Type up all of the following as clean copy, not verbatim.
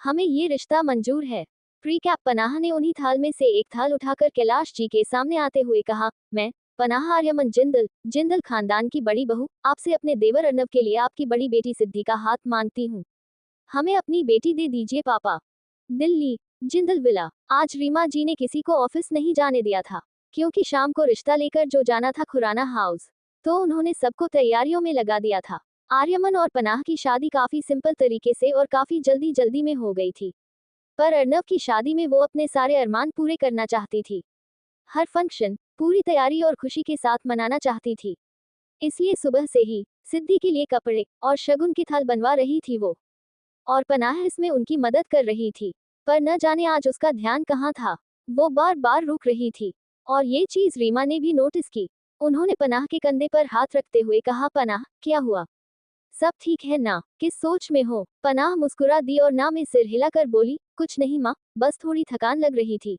हमें ये रिश्ता मंजूर है। प्रीकैप पनाह ने उन्हीं थाल में से एक थाल उठाकर कैलाश जी के सामने आते हुए कहा, मैं पनाह आर्यमन जिंदल, जिंदल खानदान की बड़ी बहू, आपसे अपने देवर अर्नव के लिए आपकी बड़ी बेटी सिद्धि का हाथ मांगती हूँ। हमें अपनी बेटी दे दीजिए पापा। दिल्ली, जिंदल विला। आज रीमा जी ने किसी को ऑफिस नहीं जाने दिया था, क्योंकि शाम को रिश्ता लेकर जो जाना था खुराना हाउस, तो उन्होंने सबको तैयारियों में लगा दिया था। आर्यमन और पनाह की शादी काफी सिंपल तरीके से और काफी जल्दी जल्दी में हो गई थी, पर अर्नव की शादी में वो अपने सारे अरमान पूरे करना चाहती थी। हर फंक्शन पूरी तैयारी और खुशी के साथ मनाना चाहती थी। इसलिए सुबह से ही सिद्धि के लिए कपड़े और शगुन की थाल बनवा रही थी वो, और पनाह इसमें उनकी मदद कर रही थी। पर न जाने आज उसका ध्यान कहाँ था। वो बार बार रुक रही थी, और ये चीज रीमा ने भी नोटिस की। उन्होंने पनाह के कंधे पर हाथ रखते हुए कहा, पनाह, क्या हुआ? सब ठीक है ना? किस सोच में हो? पनाह मुस्कुरा दी और ना में सिर हिलाकर बोली, कुछ नहीं माँ, बस थोड़ी थकान लग रही थी।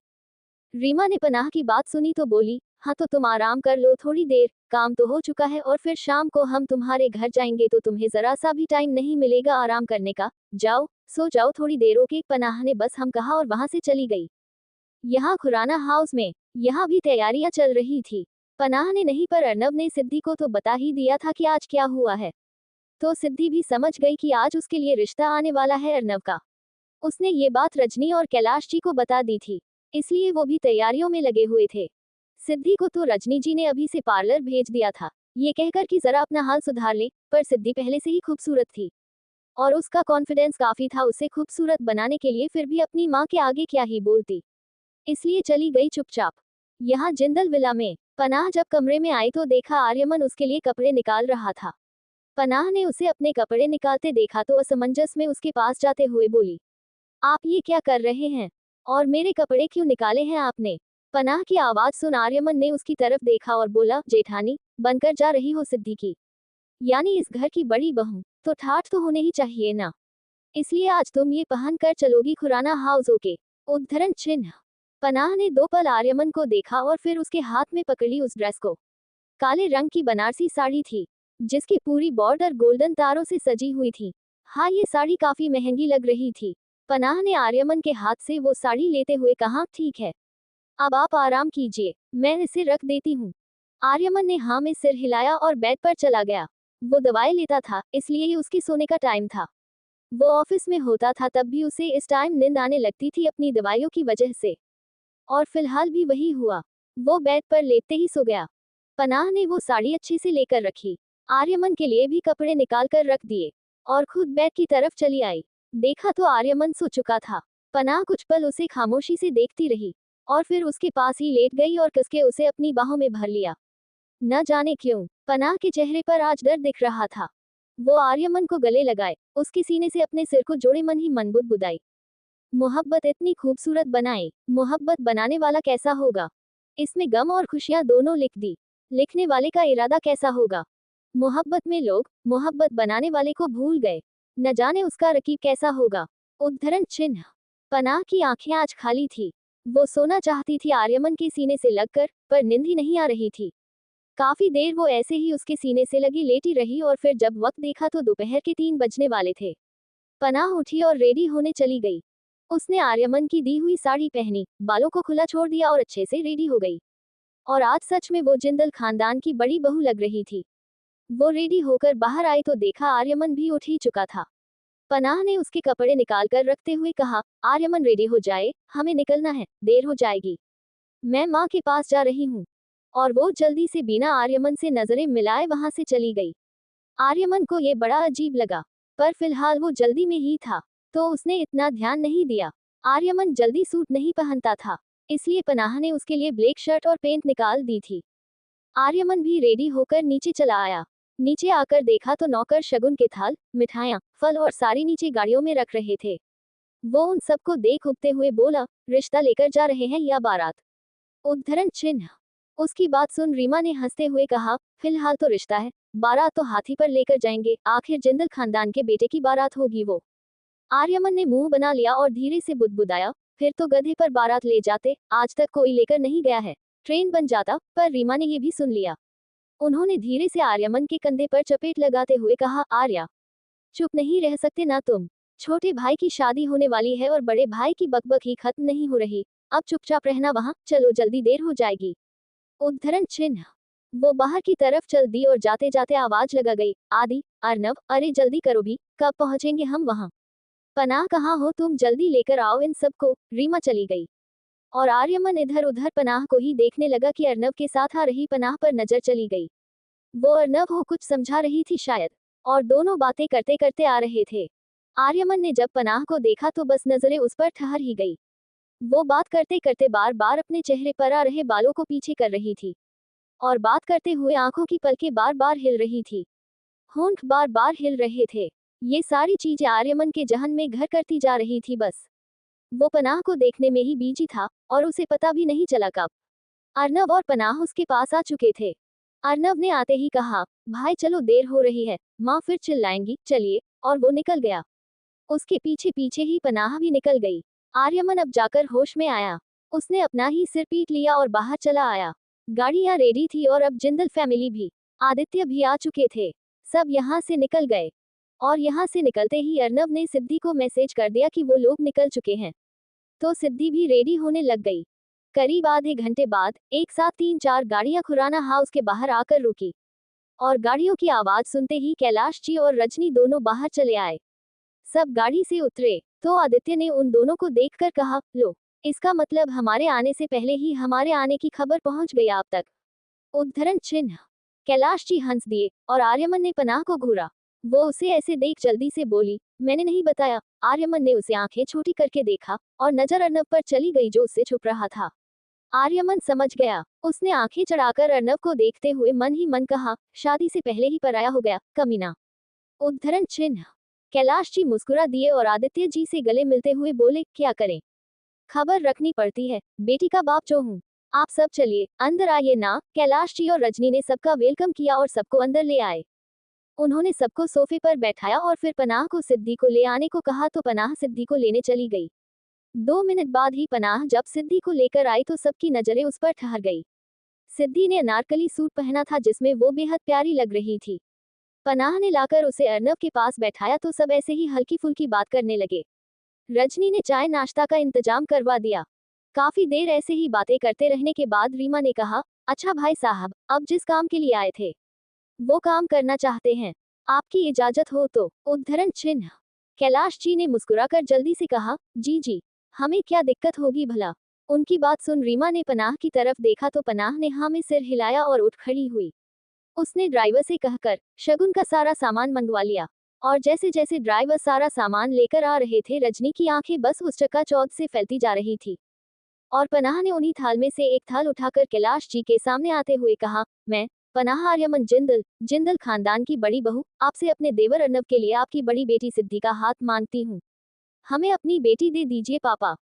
रीमा ने पनाह की बात सुनी तो बोली, हाँ तो तुम आराम कर लो थोड़ी देर, काम तो हो चुका है और फिर शाम को हम तुम्हारे घर जाएंगे तो तुम्हें जरा सा भी टाइम नहीं मिलेगा आराम करने का। जाओ, सो जाओ थोड़ी देर। ओके, पनाह ने बस हम कहा और वहां से चली गई। यहाँ खुराना हाउस में यहाँ भी तैयारियां चल रही थी। पनाह ने नहीं, पर अर्नव ने सिद्धि को तो बता ही दिया था कि आज क्या हुआ है, तो सिद्धि भी समझ गई कि आज उसके लिए रिश्ता आने वाला है अर्नव का। उसने ये बात रजनी और कैलाश जी को बता दी थी, इसलिए वो भी तैयारियों में लगे हुए थे। सिद्धि को तो रजनी जी ने अभी से पार्लर भेज दिया था, ये कहकर कि जरा अपना हाल सुधार ले, पर सिद्धि पहले से ही खूबसूरत थी और उसका कॉन्फिडेंस काफी था उसे खूबसूरत बनाने के लिए, फिर भी अपनी माँ के आगे क्या ही बोलती, इसलिए चली गई चुपचाप। यहाँ जिंदल विला में पनाह जब कमरे में आई तो देखा आर्यमन उसके लिए कपड़े निकाल रहा था। पनाह ने उसे अपने कपड़े निकालते देखा तो असमंजस में उसके पास जाते हुए बोली, आप ये क्या कर रहे हैं और मेरे कपड़े क्यों निकाले हैं आपने? पनाह की आवाज सुन आर्यमन ने उसकी तरफ देखा और बोला, जेठानी बनकर जा रही हो सिद्धि की, यानी इस घर की बड़ी बहू, तो ठाठ तो होने ही चाहिए ना, इसलिए आज तुम ये पहन कर चलोगी खुराना हाउस। ओके, उद्धरण चिन्ह। पनाह ने दो पल आर्यमन को देखा और फिर उसके हाथ में पकड़ी उस ड्रेस को। काले रंग की बनारसी साड़ी थी, जिसकी पूरी बॉर्डर गोल्डन तारों से सजी हुई थी। हाँ, ये साड़ी काफी महंगी लग रही थी। पनाह ने आर्यमन के हाथ से वो साड़ी लेते हुए कहा, ठीक है, अब आप आराम कीजिए, मैं इसे रख देती हूँ। आर्यमन ने हाँ में सिर हिलाया और बेड पर चला गया। वो दवाई लेता था, इसलिए ये उसके सोने का टाइम था। वो ऑफिस में होता था तब भी उसे इस टाइम नींद आने लगती थी अपनी दवाइयों की वजह से, और फिलहाल भी वही हुआ। वो बेड पर लेटते ही सो गया। पनाह ने वो साड़ी अच्छे से लेकर रखी, आर्यमन के लिए भी कपड़े निकाल कर रख दिए, और खुद बेड की तरफ चली आई। देखा तो आर्यमन सो चुका था। पनाह कुछ पल उसे खामोशी से देखती रही, और फिर उसके पास ही लेट गई और कसके उसे अपनी बाहों में भर लिया। न जाने क्यों पनाह के चेहरे पर आज डर दिख रहा था। वो आर्यमन को गले लगाए, उसके सीने से अपने सिर को जोड़े मन ही मन बुदबुदाई, मोहब्बत इतनी खूबसूरत बनाई, मोहब्बत बनाने वाला कैसा होगा? इसमें गम और खुशियां दोनों लिख दी, लिखने वाले का इरादा कैसा होगा? मोहब्बत में लोग मोहब्बत बनाने वाले को भूल गए, न जाने उसका रकीब कैसा होगा। उद्धरण चिन्ह। पनाह की आंखें आज खाली थी। वो सोना चाहती थी आर्यमन के सीने से लगकर, पर नींद ही नहीं आ रही थी। काफी देर वो ऐसे ही उसके सीने से लगी लेटी रही, और फिर जब वक्त देखा तो दोपहर के 3 बजने वाले थे। पनाह उठी और रेडी होने चली गई। उसने आर्यमन की दी हुई साड़ी पहनी, बालों को खुला छोड़ दिया और अच्छे से रेडी हो गई। और आज सच में वो जिंदल खानदान की बड़ी बहू लग रही थी। वो रेडी होकर बाहर आई तो देखा आर्यमन भी उठ ही चुका था। पनाह ने उसके कपड़े निकाल कर रखते हुए कहा, आर्यमन रेडी हो जाए, हमें निकलना है, देर हो जाएगी। मैं माँ के पास जा रही हूँ। और वो जल्दी से बिना आर्यमन से नजरें मिलाए वहां से चली गई। आर्यमन को ये बड़ा अजीब लगा, पर फिलहाल वो जल्दी में ही था, तो उसने इतना ध्यान नहीं दिया। आर्यमन जल्दी सूट नहीं पहनता था, इसलिए पनाह ने उसके लिए ब्लैक शर्ट और पैंट निकाल दी थी। आर्यमन भी रेडी होकर नीचे चला आया। नीचे आकर देखा तो नौकर शगुन के थाल, मिठाइयाँ, फल और सारी नीचे गाड़ियों में रख रहे थे। वो उन सबको देख उठते हुए बोला, रिश्ता लेकर जा रहे हैं या बारात? उद्धरण चिन्ह। उसकी बात सुन रीमा ने हंसते हुए कहा, फिलहाल तो रिश्ता है, बारात तो हाथी पर लेकर जाएंगे, आखिर जिंदल खानदान के बेटे की बारात होगी वो। आर्यमन ने मुंह बना लिया और धीरे से बुदबुदाया, फिर तो गधे पर बारात ले जाते, आज तक कोई लेकर नहीं गया है, ट्रेन बन जाता। पर रीमा ने ये भी सुन लिया। उन्होंने धीरे से आर्यमन के कंधे पर चपेट लगाते हुए कहा, आर्या, चुप नहीं रह सकते ना तुम? छोटे भाई की शादी होने वाली है और बड़े भाई की बकबक ही खत्म नहीं हो रही। अब चुपचाप रहना वहां, चलो जल्दी देर हो जाएगी। उद्धरण चिन्ह। वो बाहर की तरफ चल दी और जाते जाते आवाज लगा गई, आदि, अर्नव, अरे जल्दी करो भी, कब पहुंचेंगे हम वहां। पनाह कहाँ हो तुम, जल्दी लेकर आओ इन सबको। रीमा चली गई और आर्यमन इधर उधर पनाह को ही देखने लगा कि अर्नव के साथ आ रही पनाह पर नजर चली गई। वो अर्नव को कुछ समझा रही थी शायद, और दोनों बातें करते करते आ रहे थे। आर्यमन ने जब पनाह को देखा तो बस नजरें उस पर ठहर ही गई। वो बात करते करते बार बार अपने चेहरे पर आ रहे बालों को पीछे कर रही थी, और बात करते हुए आंखों की पलकें बार बार हिल रही थी, होंठ बार बार हिल रहे थे। ये सारी चीजें आर्यमन के जहन में घर करती जा रही थी। बस वो पनाह को देखने में ही बिजी था, और उसे पता भी नहीं चला कब अर्नव और पनाह उसके पास आ चुके थे। अर्नव ने आते ही कहा, भाई चलो देर हो रही है, माँ फिर चिल्लाएंगी, चलिए, और वो निकल गया। उसके पीछे पीछे ही पनाह भी निकल गई। आर्यमन अब जाकर होश में आया। उसने अपना ही सिर पीट लिया और बाहर चला आया। गाड़ियां रेडी थी और अब जिंदल फैमिली भी, आदित्य भी आ चुके थे। सब यहाँ से निकल गए, और यहाँ से निकलते ही अर्नव ने सिद्धि को मैसेज कर दिया कि वो लोग निकल चुके हैं। तो सिद्धि भी रेडी होने लग गई। करीब आधे घंटे बाद एक साथ 3-4 गाड़ियां खुराना हाउस के बाहर आकर रुकी, और गाड़ियों की आवाज सुनते ही कैलाश जी और रजनी दोनों बाहर चले आए। सब गाड़ी से उतरे तो आदित्य ने उन दोनों को देखकर कहा, लो, इसका मतलब हमारे आने से पहले ही हमारे आने की खबर पहुंच गई आप तक। उद्धरण चिन्ह। कैलाश जी हंस दिए और आर्यमन ने पनाह को घूरा। वो उसे ऐसे देख जल्दी से बोली, मैंने नहीं बताया। आर्यमन ने उसे आंखें छोटी करके देखा और नजर अर्नव पर चली गई जो उससे छुप रहा था। आर्यमन समझ गया। उसने आंखें चढ़ाकर अर्नव को देखते हुए मन ही मन कहा, शादी से पहले ही पराया हो गया, कमीना। उद्धरण चिन्ह। कैलाश जी मुस्कुरा दिए और आदित्य जी से गले मिलते हुए बोले, क्या करें, खबर रखनी पड़ती है, बेटी का बाप जो हूँ। आप सब चलिए, अंदर आइए ना। कैलाश जी और रजनी ने सबका वेलकम किया और सबको अंदर ले आए। उन्होंने सबको सोफे पर बैठाया और फिर पनाह को सिद्धि को ले आने को कहा तो पनाह सिद्धि को लेने चली गई। 2 मिनट बाद ही पनाह जब सिद्धि को लेकर आई तो सबकी नजरें उस पर ठहर गई। सिद्धि ने अनारकली सूट पहना था जिसमें वो बेहद प्यारी लग रही थी। पनाह ने लाकर उसे अर्नव के पास बैठाया तो सब ऐसे ही हल्की फुल्की बात करने लगे। रजनी ने चाय नाश्ता का इंतजाम करवा दिया। काफी देर ऐसे ही बातें करते रहने के बाद रीमा ने कहा, अच्छा भाई साहब, अब जिस काम के लिए आए थे वो काम करना चाहते हैं, आपकी इजाजत हो तो। उद्धरण चिन्ह। कैलाश जी ने मुस्कुराकर जल्दी से कहा, जी जी, हमें क्या दिक्कत होगी भला। उनकी बात सुन रीमा ने पनाह की तरफ देखा तो पनाह ने हाँ में सिर हिलाया और उठ खड़ी हुई। उसने ड्राइवर से कहकर शगुन का सारा सामान मंगवा लिया, और जैसे जैसे ड्राइवर सारा सामान लेकर आ रहे थे रजनी की आंखें बस उस चकाचौंध से फैलती जा रही थी। और पनाह ने उन्हीं थाल में से एक थाल उठाकर कैलाश जी के सामने आते हुए कहा, मैं पनाह आर्यमन जिंदल, जिंदल खानदान की बड़ी बहू, आपसे अपने देवर अर्नव के लिए आपकी बड़ी बेटी सिद्धि का हाथ मांगती हूँ। हमें अपनी बेटी दे दीजिए पापा।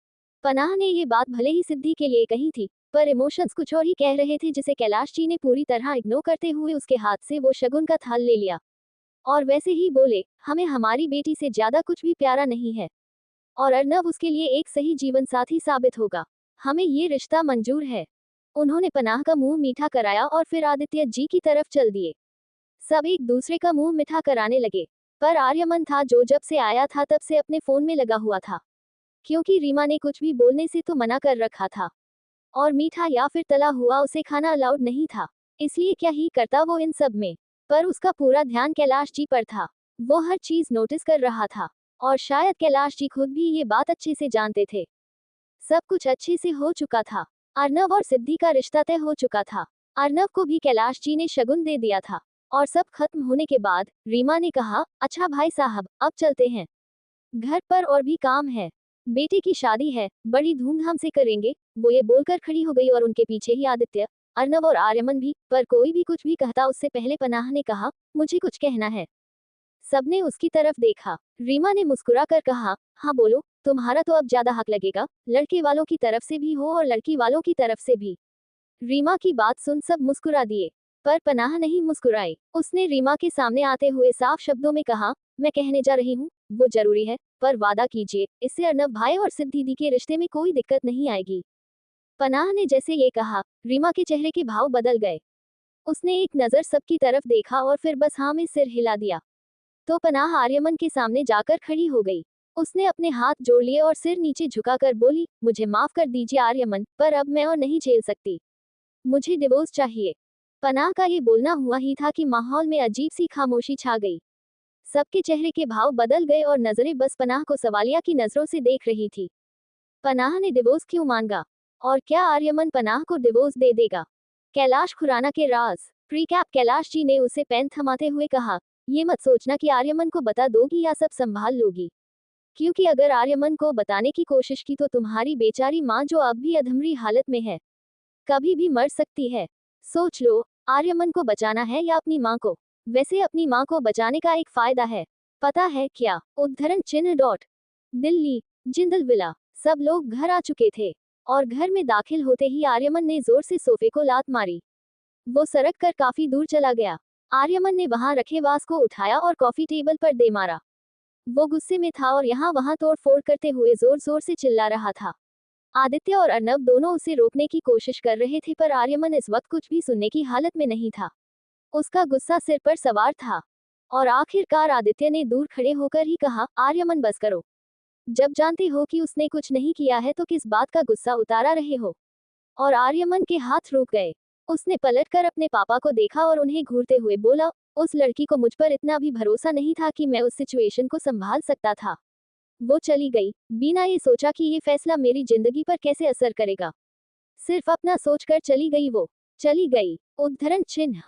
पनाह ने ये बात भले ही सिद्धि के लिए कही थी, पर इमोशंस कुछ और ही कह रहे थे जिसे कैलाश जी ने पूरी तरह इग्नोर करते हुए उसके हाथ से वो शगुन का थाल ले लिया, और वैसे ही बोले, हमें हमारी बेटी से ज्यादा कुछ भी प्यारा नहीं है, और अर्नव उसके लिए एक सही जीवन साथी साबित होगा। हमें ये रिश्ता मंजूर है। उन्होंने पनाह का मुंह मीठा कराया और फिर आदित्य जी की तरफ चल दिए। सब एक दूसरे का मुंह मीठा कराने लगे, पर आर्यमन था जो जब से आया था तब से अपने फोन में लगा हुआ था, क्योंकि रीमा ने कुछ भी बोलने से तो मना कर रखा था, और मीठा या फिर तला हुआ उसे खाना अलाउड नहीं था, इसलिए क्या ही करता वो इन सब में। पर उसका पूरा ध्यान कैलाश जी पर था। वो हर चीज नोटिस कर रहा था, और शायद कैलाश जी खुद भी ये बात अच्छे से जानते थे। सब कुछ अच्छे से हो चुका था। अर्नव और सिद्धि का रिश्ता तय हो चुका था। अर्नव को भी कैलाश जी ने शगुन दे दिया था, और सब खत्म होने के बाद रीमा ने कहा, अच्छा भाई साहब, अब चलते हैं, घर पर और भी काम है, बेटे की शादी है, बड़ी धूमधाम से करेंगे। वो ये बोलकर खड़ी हो गई और उनके पीछे ही आदित्य, अर्नव और आर्यमन भी। पर कोई भी कुछ भी कहता उससे पहले पनाह ने कहा, मुझे कुछ कहना है। सबने उसकी तरफ देखा। रीमा ने मुस्कुरा कर कहा, हाँ बोलो, तुम्हारा तो अब ज्यादा हक लगेगा, लड़के वालों की तरफ से भी हो और लड़की वालों की तरफ से भी। रीमा की बात सुन सब मुस्कुरा दिए, पर पनाह नहीं मुस्कुराई। उसने रीमा के सामने आते हुए साफ शब्दों में कहा, मैं कहने जा रही हूँ, वो जरूरी है, पर वादा कीजिए, इससे अर्नव भाई और सिद्धि दी के रिश्ते में कोई दिक्कत नहीं आएगी। पनाह ने जैसे ये कहा, रीमा के चेहरे के भाव बदल गए। उसने एक नजर सबकी तरफ देखा और फिर बस हाँ में सिर हिला दिया। तो पनाह आर्यमन के सामने जाकर खड़ी हो गई। उसने अपने हाथ जोड़ लिए और सिर नीचे झुकाकर बोली, मुझे माफ कर दीजिए आर्यमन, पर अब मैं और नहीं झेल सकती। मुझे डिवोर्स चाहिए। पनाह का ये बोलना हुआ ही था कि माहौल में अजीब सी खामोशी छा गई। सबके चेहरे के भाव बदल गए और नजरें बस पनाह को सवालिया की नजरों से देख रही थी। पनाह ने डिवोर्स क्यों मांगा? और क्या आर्यमन पनाह को डिवोर्स दे देगा? कैलाश खुराना के राज। प्रीकैप। कैलाश जी ने उसे पेन थमाते हुए कहा, ये मत सोचना कि आर्यमन को बता दोगी या सब संभाल लोगी, क्योंकि अगर आर्यमन को बताने की कोशिश की तो तुम्हारी बेचारी माँ, जो अब भी अधमरी हालत में है, कभी भी मर सकती है। सोच लो, आर्यमन को बचाना है या अपनी माँ को? वैसे अपनी माँ को बचाने का एक फायदा है, पता है क्या? उद्धरण चिन्ह डॉट। दिल्ली, जिंदल विला। सब लोग घर आ चुके थे और घर में दाखिल होते ही आर्यमन ने जोर से सोफे को लात मारी। वो सरक कर काफी दूर चला गया। आर्यमन ने वहां रखे वास को उठाया और कॉफी टेबल पर दे मारा। वो गुस्से में था और यहाँ वहां तोड़ फोड़ करते हुए जोर जोर से चिल्ला रहा था। आदित्य और अर्नब दोनों उसे रोकने की कोशिश कर रहे थे, पर आर्यमन इस वक्त कुछ भी सुनने की हालत में नहीं था। उसका गुस्सा सिर पर सवार था और आखिरकार आदित्य ने दूर खड़े होकर ही कहा, आर्यमन बस करो। जब जानते हो कि उसने कुछ नहीं किया है तो किस बात का गुस्सा उतारा रहे हो? और आर्यमन के हाथ रुक गए। उसने पलटकर अपने पापा को देखा और उन्हें घूरते हुए बोला, उस लड़की को मुझ पर इतना भी भरोसा नहीं था कि मैं उस सिचुएशन को संभाल सकता था। वो चली गई, बिना ये सोचा कि ये फैसला मेरी जिंदगी पर कैसे असर करेगा। सिर्फ अपना सोचकर चली गई वो। चली गई। उद्धरण चिन्ह।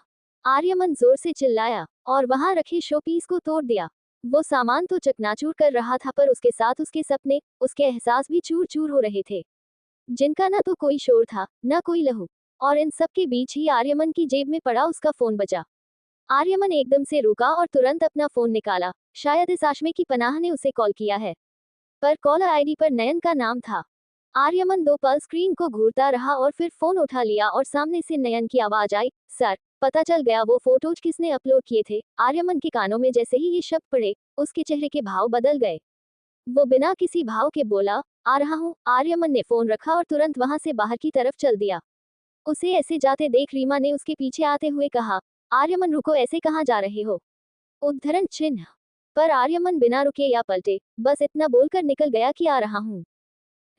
आर्यमन जोर से चिल्लाया और वहां रखे शोपीस को तोड़ दिया। वो सामान तो चकनाचूर कर रहा था, पर उसके साथ उसके सपने, उसके एहसास भी चूर चूर हो रहे थे, जिनका न तो कोई शोर था, न कोई लहू। और इन सब के बीच ही आर्यमन की जेब में पड़ा उसका फोन बजा। आर्यमन एकदम से रुका और तुरंत अपना फोन निकाला। शायद इस आशय की पनाह ने उसे कॉल किया है, पर कॉलर आईडी पर नयन का नाम था। आर्यमन 2 पल स्क्रीन को घूरता रहा और फिर फोन उठा लिया और सामने से नयन की आवाज आई, सर, पता चल गया वो फोटोज किसने अपलोड किए थे। आर्यमन के कानों में जैसे ही ये शब्द पड़े, उसके चेहरे के भाव बदल गए। वो बिना किसी भाव के बोला, आ रहा हूँ। आर्यमन ने फोन रखा और तुरंत वहां से बाहर की तरफ चल दिया। उसे ऐसे जाते देख रीमा ने उसके पीछे आते हुए कहा, आर्यमन रुको, ऐसे कहाँ जा रहे हो? उद्धरण चिन्ह। पर आर्यमन बिना रुके या पलटे, बस इतना बोलकर निकल गया कि आ रहा हूँ।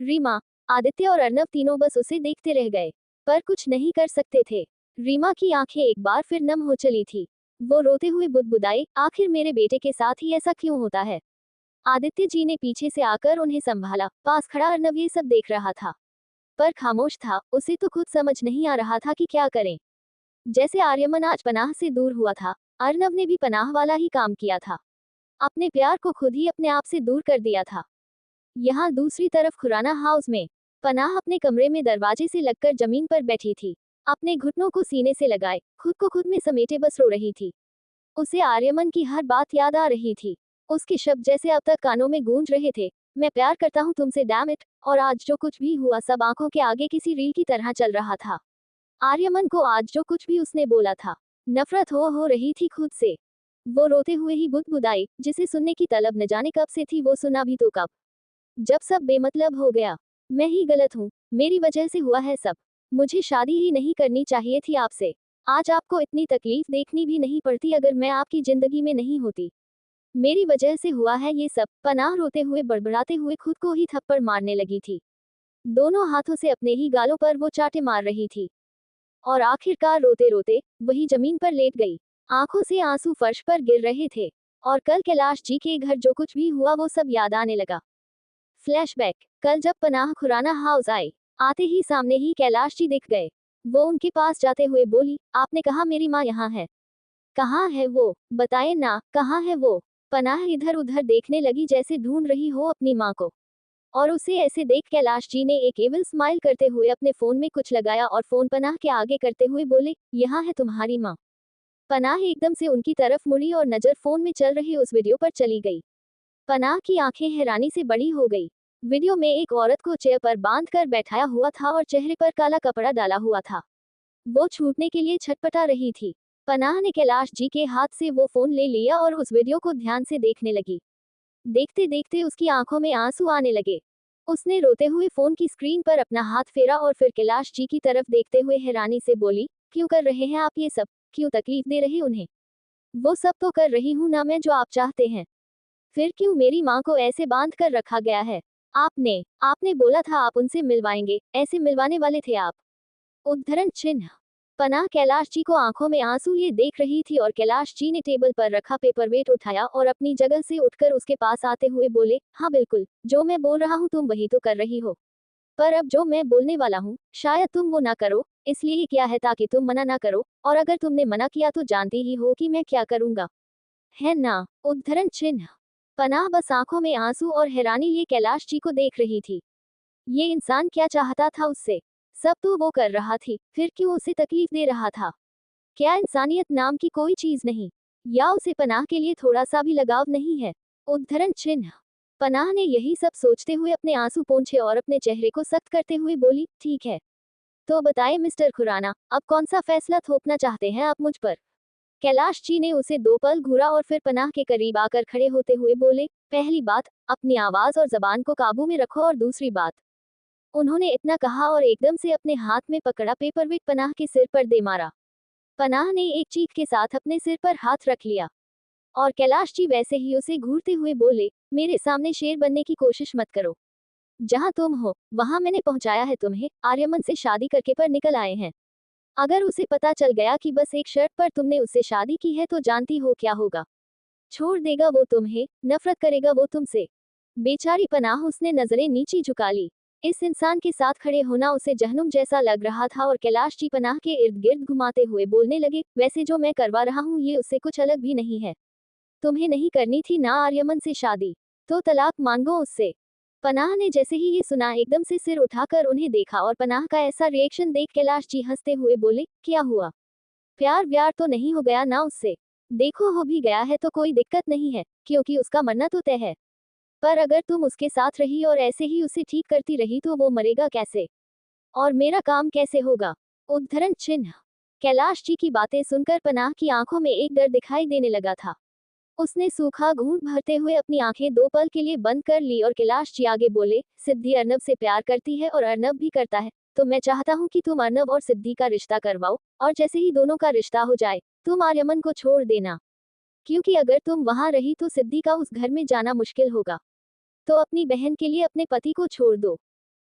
रीमा, आदित्य और अर्नब तीनों बस उसे देखते रह गए, पर कुछ नहीं कर सकते थे। रीमा की आंखें एक बार फिर नम हो चली थी। वो रोते हुए बुदबुदाई, आखिर मेरे बेटे के साथ ही ऐसा क्यों होता है? आदित्य जी ने पीछे से आकर उन्हें संभाला। पास खड़ा अर्नब ये सब देख रहा था, पर खामोश था। उसे तो खुद समझ नहीं आ रहा था कि क्या करें। जैसे आर्यमन आज पनाह से दूर हुआ था, अर्नब ने भी पनाह वाला ही काम किया था। अपने प्यार को खुद ही अपने आप से दूर कर दिया था। यहाँ दूसरी तरफ खुराना हाउस में पनाह अपने कमरे में दरवाजे से लगकर जमीन पर बैठी थी, अपने घुटनों को सीने से लगाए, खुद को खुद में समेटे बस रो रही थी। उसे आर्यमन की हर बात याद आ रही थी। उसके शब्द जैसे अब तक कानों में गूंज रहे थे, मैं प्यार करता हूँ तुमसे, डैम इट। और आज जो कुछ भी हुआ सब आंखों के आगे किसी रील की तरह चल रहा था। आर्यमन को आज जो कुछ भी उसने बोला था, नफरत हो रही थी खुद से। वो रोते हुए ही बुदबुदाई, जिसे सुनने की तलब न जाने कब से थी, वो सुना भी तो कब, जब सब बेमतलब हो गया। मैं ही गलत हूँ, मेरी वजह से हुआ है सब। मुझे शादी ही नहीं करनी चाहिए थी आपसे। आज आपको इतनी तकलीफ देखनी भी नहीं पड़ती अगर मैं आपकी जिंदगी में नहीं होती। मेरी वजह से हुआ है ये सब। पनाह रोते हुए बड़बड़ाते हुए खुद को ही थप्पड़ मारने लगी थी। दोनों हाथों से अपने ही गालों पर वो चाटे मार रही थी और आखिरकार रोते रोते वही जमीन पर लेट गई। आंखों से आंसू फर्श पर गिर रहे थे और कल कैलाश जी के घर जो कुछ भी हुआ वो सब याद आने लगा। फ्लैशबैक। कल जब पनाह खुराना हाउस आए, आते ही सामने ही कैलाश जी दिख गए। वो उनके पास जाते हुए बोली, आपने कहा मेरी माँ यहाँ है? कहाँ है वो? बताए ना, कहाँ है वो? पनाह इधर उधर देखने लगी जैसे ढूंढ रही हो अपनी माँ को। और उसे ऐसे देख कैलाश जी ने एक एविल स्माइल करते हुए अपने फोन में कुछ लगाया और फोन पनाह के आगे करते हुए बोले, यहाँ है तुम्हारी माँ। पनाह एकदम से उनकी तरफ मुड़ी और नजर फोन में चल रही उस वीडियो पर चली गई। पनाह की आंखें हैरानी से बड़ी हो गई। वीडियो में एक औरत को चेयर पर बांध कर बैठाया हुआ था और चेहरे पर काला कपड़ा डाला हुआ था। वो छूटने के लिए छटपटा रही थी। पनाह ने कैलाश जी के हाथ से वो फोन ले लिया और उस वीडियो को ध्यान से देखने लगी। देखते देखते उसकी आंखों में आंसू आने लगे। उसने रोते हुए फोन की स्क्रीन पर अपना हाथ फेरा और फिर कैलाश जी की तरफ देखते हुए हैरानी से बोली, क्यों कर रहे हैं आप ये सब? क्यों तकलीफ दे रहे उन्हें? वो सब तो कर रही हूं ना मैं जो आप चाहते हैं। फिर क्यों मेरी माँ को ऐसे बांध कर रखा गया है? आपने आपने बोला था आप उनसे मिलवाएंगे, ऐसे मिलवाने वाले थे आप। उद्धरण चिन्ह। पनाह कैलाश जी को आंखों में आंसू लिए देख रही थी और कैलाश जी ने टेबल पर रखा पेपरवेट उठाया और अपनी जगह से उठकर उसके पास आते हुए बोले, हाँ बिल्कुल, जो मैं बोल रहा हूँ तुम वही तो कर रही हो। पर अब जो मैं बोलने वाला हूँ शायद तुम वो ना करो, इसलिए ही किया है ताकि तुम मना ना करो, और अगर तुमने मना किया तो जानती ही हो कि मैं क्या करूंगा, है ना? उद्धरण चिन्ह। पनाह बस आंखों में आंसू और हैरानी लिए कैलाश जी को देख रही थी। ये इंसान क्या चाहता था उससे? सब तो वो कर रहा थी, फिर क्यों उसे तकलीफ दे रहा था? क्या इंसानियत नाम की कोई चीज नहीं? या उसे पनाह के लिए थोड़ा सा भी लगाव नहीं है? उद्धरण चिन्ह। पनाह ने यही सब सोचते हुए अपने आंसू पोंछे और अपने चेहरे को सख्त करते हुए बोली, ठीक है, तो बताइए मिस्टर खुराना, अब कौन सा फैसला थोपना चाहते हैं आप मुझ पर? कैलाश जी ने उसे 2 पल घूरा और फिर पनाह के करीब आकर खड़े होते हुए बोले, पहली बात, अपनी आवाज और जबान को काबू में रखो, और दूसरी बात। उन्होंने इतना कहा और एकदम से अपने हाथ में पकड़ा पेपरवेट पनाह के सिर पर दे मारा। पनाह ने एक चीख के साथ अपने सिर पर हाथ रख लिया। और कैलाश जी वैसे ही उसे घूरते हुए बोले, मेरे सामने शेर बनने की कोशिश मत करो। जहां तुम हो वहां मैंने पहुंचाया है तुम्हें, आर्यमन से शादी करके पर निकल आए हैं। अगर उसे पता चल गया कि बस एक शर्त पर तुमने उससे शादी की है तो जानती हो क्या होगा? छोड़ देगा वो तुम्हें, नफरत करेगा वो तुमसे। बेचारी पनाह, उसने नजरें नीची झुका ली। इस इंसान के साथ खड़े होना उसे जहन्नुम जैसा लग रहा था और कैलाश जी पनाह के इर्द गिर्द घुमाते हुए बोलने लगे, वैसे जो मैं करवा रहा हूँ ये उससे कुछ अलग भी नहीं है। तुम्हें नहीं करनी थी ना आर्यमन से शादी, तो तलाक मांगो उससे। पनाह ने जैसे ही ये सुना एकदम से सिर उठाकर उन्हें देखा और पनाह का ऐसा रिएक्शन देख कैलाश जी हंसते हुए बोले, क्या हुआ? प्यार व्यार तो नहीं हो गया ना उससे? देखो हो भी गया है तो कोई दिक्कत नहीं है, क्योंकि उसका मरना तो तय है। पर अगर तुम उसके साथ रही और ऐसे ही उसे ठीक करती रही तो वो मरेगा कैसे? और मेरा काम कैसे होगा? उद्धरण चिन्ह। कैलाश जी की बातें सुनकर पनाह की आंखों में एक डर दिखाई देने लगा था। उसने सूखा घूंट भरते हुए अपनी आंखें 2 पल के लिए बंद कर ली और कैलाश जी आगे बोले, सिद्धि अर्नब से प्यार करती है और अर्नब भी करता है, तो मैं चाहता हूँ कि तुम अर्नब और सिद्धि का रिश्ता करवाओ, और जैसे ही दोनों का रिश्ता हो जाए तुम आर्यमन को छोड़ देना, क्योंकि अगर तुम वहां रही तो सिद्धि का उस घर में जाना मुश्किल होगा। तो अपनी बहन के लिए अपने पति को छोड़ दो।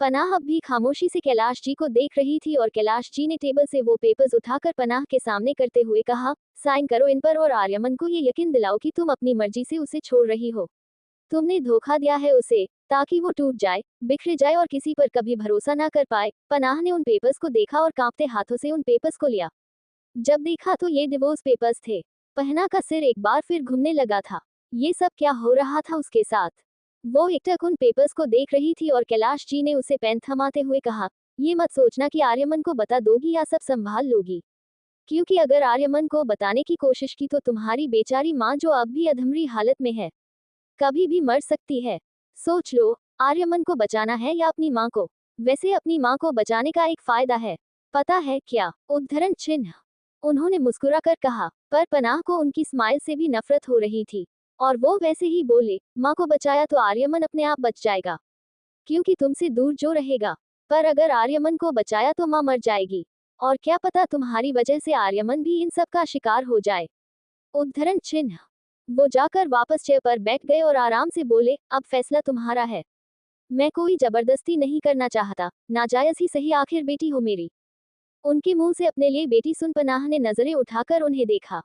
पनाह अब भी खामोशी से कैलाश जी को देख रही थी और कैलाश जी ने टेबल से वो पेपर्स उठाकर पनाह के सामने करते हुए कहा, साइन करो इन पर और आर्यमन को ये यकीन दिलाओ कि तुम अपनी मर्जी से उसे छोड़ रही हो। तुमने धोखा दिया है उसे, ताकि वो टूट जाए, बिखर जाए और किसी पर कभी भरोसा ना कर पाए। पनाह ने उन पेपर्स को देखा और कांपते हाथों से उन पेपर्स को लिया। जब देखा तो ये डिवोर्स पेपर्स थे। पहना का सिर एक बार फिर घूमने लगा था। ये सब क्या हो रहा था उसके साथ? वो एकटक उन पेपर्स को देख रही थी और कैलाश जी ने उसे पेन थमाते हुए कहा, ये मत सोचना कि आर्यमन को बता दोगी या सब संभाल लोगी, क्योंकि अगर आर्यमन को बताने की कोशिश की तो तुम्हारी बेचारी माँ जो अब भी अधमरी हालत में है, कभी भी मर सकती है। सोच लो, आर्यमन को बचाना है या अपनी माँ को? वैसे अपनी माँ को बचाने का एक फायदा है, पता है क्या? उद्धरण चिन्ह। उन्होंने मुस्कुराकर कहा, पर पनाह को उनकी स्माइल से भी नफरत हो रही थी। और वो वैसे ही बोले, माँ को बचाया तो आर्यमन अपने आप बच जाएगा, क्योंकि तुमसे दूर जो रहेगा। पर अगर आर्यमन को बचाया तो माँ मर जाएगी, और क्या पता तुम्हारी वजह से आर्यमन भी इन सब का शिकार हो जाए। उद्धरण चिन्ह। वो जाकर वापस चेयर पर बैठ गए और आराम से बोले, अब फैसला तुम्हारा है। मैं कोई जबरदस्ती नहीं करना चाहता, नाजायज ही सही, आखिर बेटी हो मेरी। उनके मुंह से अपने लिए बेटी सुन पनाह ने नजरें उठाकर उन्हें देखा।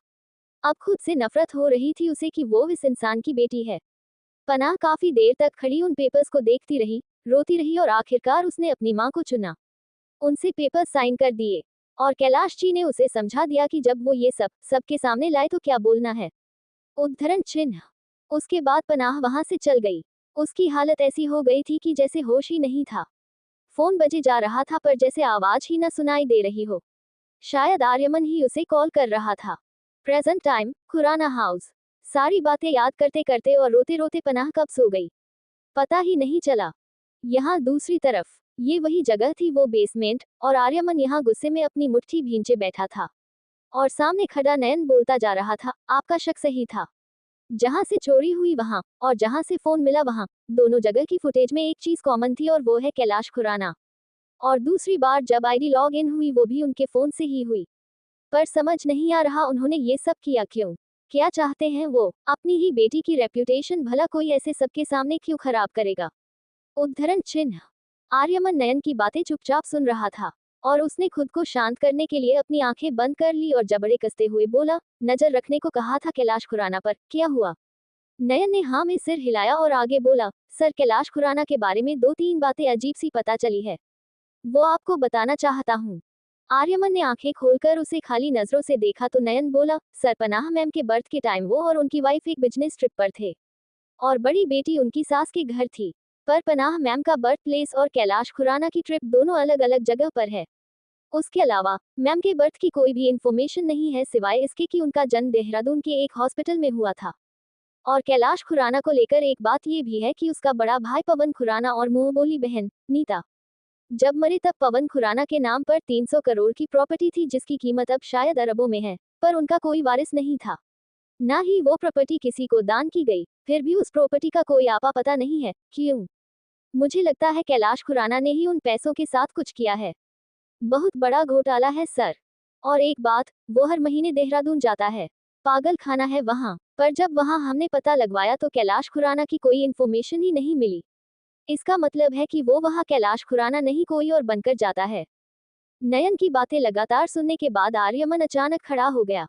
अब खुद से नफरत हो रही थी उसे कि वो इस इंसान की बेटी है। पनाह काफी देर तक खड़ी उन पेपर्स को देखती रही, रोती रही और आखिरकार उसने अपनी माँ को चुना। उनसे पेपर साइन कर दिए और कैलाश जी ने उसे समझा दिया कि जब वो ये सब सबके सामने लाए तो क्या बोलना है। उद्धरण चिन्ह। उसके बाद पनाह वहां से चल गई। उसकी हालत ऐसी हो गई थी कि जैसे होश ही नहीं था। फोन बजे जा रहा था पर जैसे आवाज ही न सुनाई दे रही हो। शायद आर्यमन ही उसे कॉल कर रहा था। Present time, Khurana house. सारी बातें याद करते करते और रोते रोते पनाह कब सो गई, पता ही नहीं चला। यहाँ दूसरी तरफ, ये वही जगह थी, वो बेसमेंट, और आर्यमन यहाँ गुस्से में अपनी मुट्ठी भींचे बैठा था। और सामने खड़ा नयन बोलता जा रहा था, आपका शक सही था। जहाँ से चोरी हुई वहाँ, और जहाँ से फोन मिला वहाँ, दोनों जगह की फुटेज में एक चीज कॉमन थी और वो है कैलाश खुराना। और दूसरी बार जब आईडी लॉग इन हुई वो भी उनके फोन से ही हुई। पर समझ नहीं आ रहा उन्होंने ये सब किया क्यों। क्या चाहते हैं वो? अपनी ही बेटी की रेप्यूटेशन भला कोई ऐसे सबके सामने क्यों खराब करेगा? उद्धरण चिन्ह। आर्यमन नयन की बातें चुपचाप सुन रहा था और उसने खुद को शांत करने के लिए अपनी आंखें बंद कर ली और जबड़े कसते हुए बोला, नजर रखने को कहा था कैलाश खुराना पर, क्या हुआ? नयन ने हाँ में सिर हिलाया और आगे बोला, सर कैलाश खुराना के बारे में 2-3 बातें अजीब सी पता चली है, वो आपको बताना चाहता हूँ। आर्यमन ने आंखें खोलकर उसे खाली नजरों से देखा तो नयन बोला, सर पनाह मैम के बर्थ के टाइम वो और उनकी वाइफ एक बिजनेस ट्रिप पर थे और बड़ी बेटी उनकी सास के घर थी। पर पनाह मैम का बर्थ प्लेस और कैलाश खुराना की ट्रिप दोनों अलग अलग जगह पर है। उसके अलावा मैम के बर्थ की कोई भी इंफॉर्मेशन नहीं है सिवाय इसके कि उनका जन्म देहरादून के एक हॉस्पिटल में हुआ था। और कैलाश खुराना को लेकर एक बात ये भी है कि उसका बड़ा भाई पवन खुराना और मुंह बोली बहन नीता जब मरे तब पवन खुराना के नाम पर 300 करोड़ की प्रॉपर्टी थी जिसकी कीमत अब शायद अरबों में है, पर उनका कोई वारिस नहीं था। ना ही वो प्रॉपर्टी किसी को दान की गई, फिर भी उस प्रॉपर्टी का कोई आपा पता नहीं है। क्यों? मुझे लगता है कैलाश खुराना ने ही उन पैसों के साथ कुछ किया है। बहुत बड़ा घोटाला है सर। और एक बात, वो हर महीने देहरादून जाता है, पागल खाना है वहाँ, पर जब वहाँ हमने पता लगवाया तो कैलाश खुराना की कोई इन्फॉर्मेशन ही नहीं मिली। इसका मतलब है कि वो वहाँ कैलाश खुराना नहीं कोई और बनकर जाता है। नयन की बातें लगातार सुनने के बाद आर्यमन अचानक खड़ा हो गया।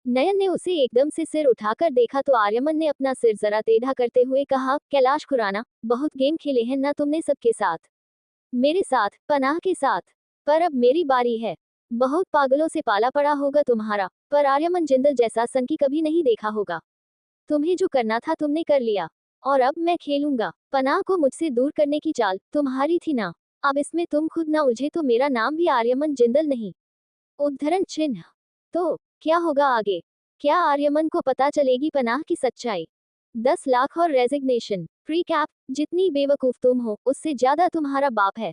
नयन ने उसे एकदम से सिर उठाकर देखा तो आर्यमन ने अपना सिर जरा टेढ़ा करते हुए कहा, कैलाश खुराना, बहुत गेम खेले हैं ना तुमने सबके साथ, मेरे साथ, पनाह के साथ, पर अब मेरी बारी है। बहुत पागलों से पाला पड़ा होगा तुम्हारा, पर आर्यमन जिंदल जैसा संकी कभी नहीं देखा होगा। तुम्हें जो करना था तुमने कर लिया, और अब मैं खेलूंगा। पनाह को मुझसे दूर करने की चाल तुम्हारी थी ना, अब इसमें तुम खुद ना उलझे तो मेरा नाम भी आर्यमन जिंदल नहीं। उद्धरण चिन्ह। तो क्या होगा आगे? क्या आर्यमन को पता चलेगी पनाह की सच्चाई? 10 लाख और रेजिग्नेशन। प्री कैप, जितनी बेवकूफ तुम हो उससे ज्यादा तुम्हारा बाप है।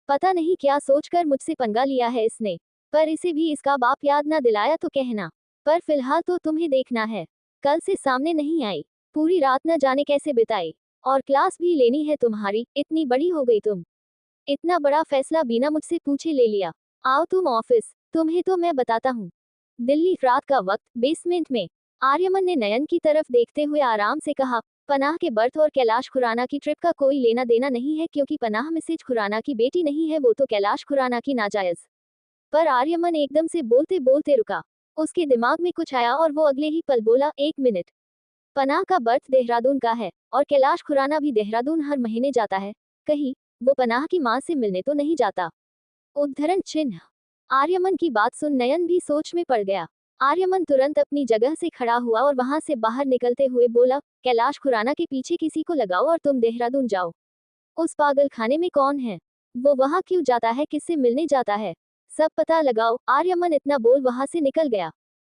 पता नहीं क्या सोचकर मुझसे पंगा लिया है इसने, पर इसे भी इसका बाप याद ना दिलाया तो कहना। पर फिलहाल तो तुम्हें देखना है, कल से सामने नहीं आई, पूरी रात न जाने कैसे बिताई, और क्लास भी लेनी है तुम्हारी, इतनी बड़ी हो गई तुम। इतना बड़ा फैसला बिना मुझसे पूछे ले लिया। आओ तुम ऑफिस, तुम्हें तो मैं बताता हूँ। दिल्ली, रात का वक्त, बेसमेंट में। आर्यमन ने नयन की तरफ देखते हुए आराम से कहा, पनाह के बर्थ और कैलाश खुराना की ट्रिप का कोई लेना देना नहीं है क्योंकि पनाह मिसेज खुराना की बेटी नहीं है, वो तो कैलाश खुराना की नाजायज। पर आर्यमन एकदम से बोलते बोलते रुका। उसके दिमाग में कुछ आया और वो अगले ही पल बोला, 1 मिनट। पनाह का बर्थ देहरादून का है और कैलाश खुराना भी देहरादून हर महीने जाता है, कहीं वो पनाह की मां से मिलने तो नहीं जाता? उद्धरण चिन्ह। आर्यमन की बात सुन नयन भी सोच में पड़ गया। आर्यमन तुरंत अपनी जगह से खड़ा हुआ और वहां से बाहर निकलते हुए बोला, कैलाश खुराना के पीछे किसी को लगाओ और तुम देहरादून जाओ। उस पागल खाने में कौन है, वो वहां क्यों जाता है, किससे मिलने जाता है, सब पता लगाओ। आर्यमन इतना बोल वहां से निकल गया।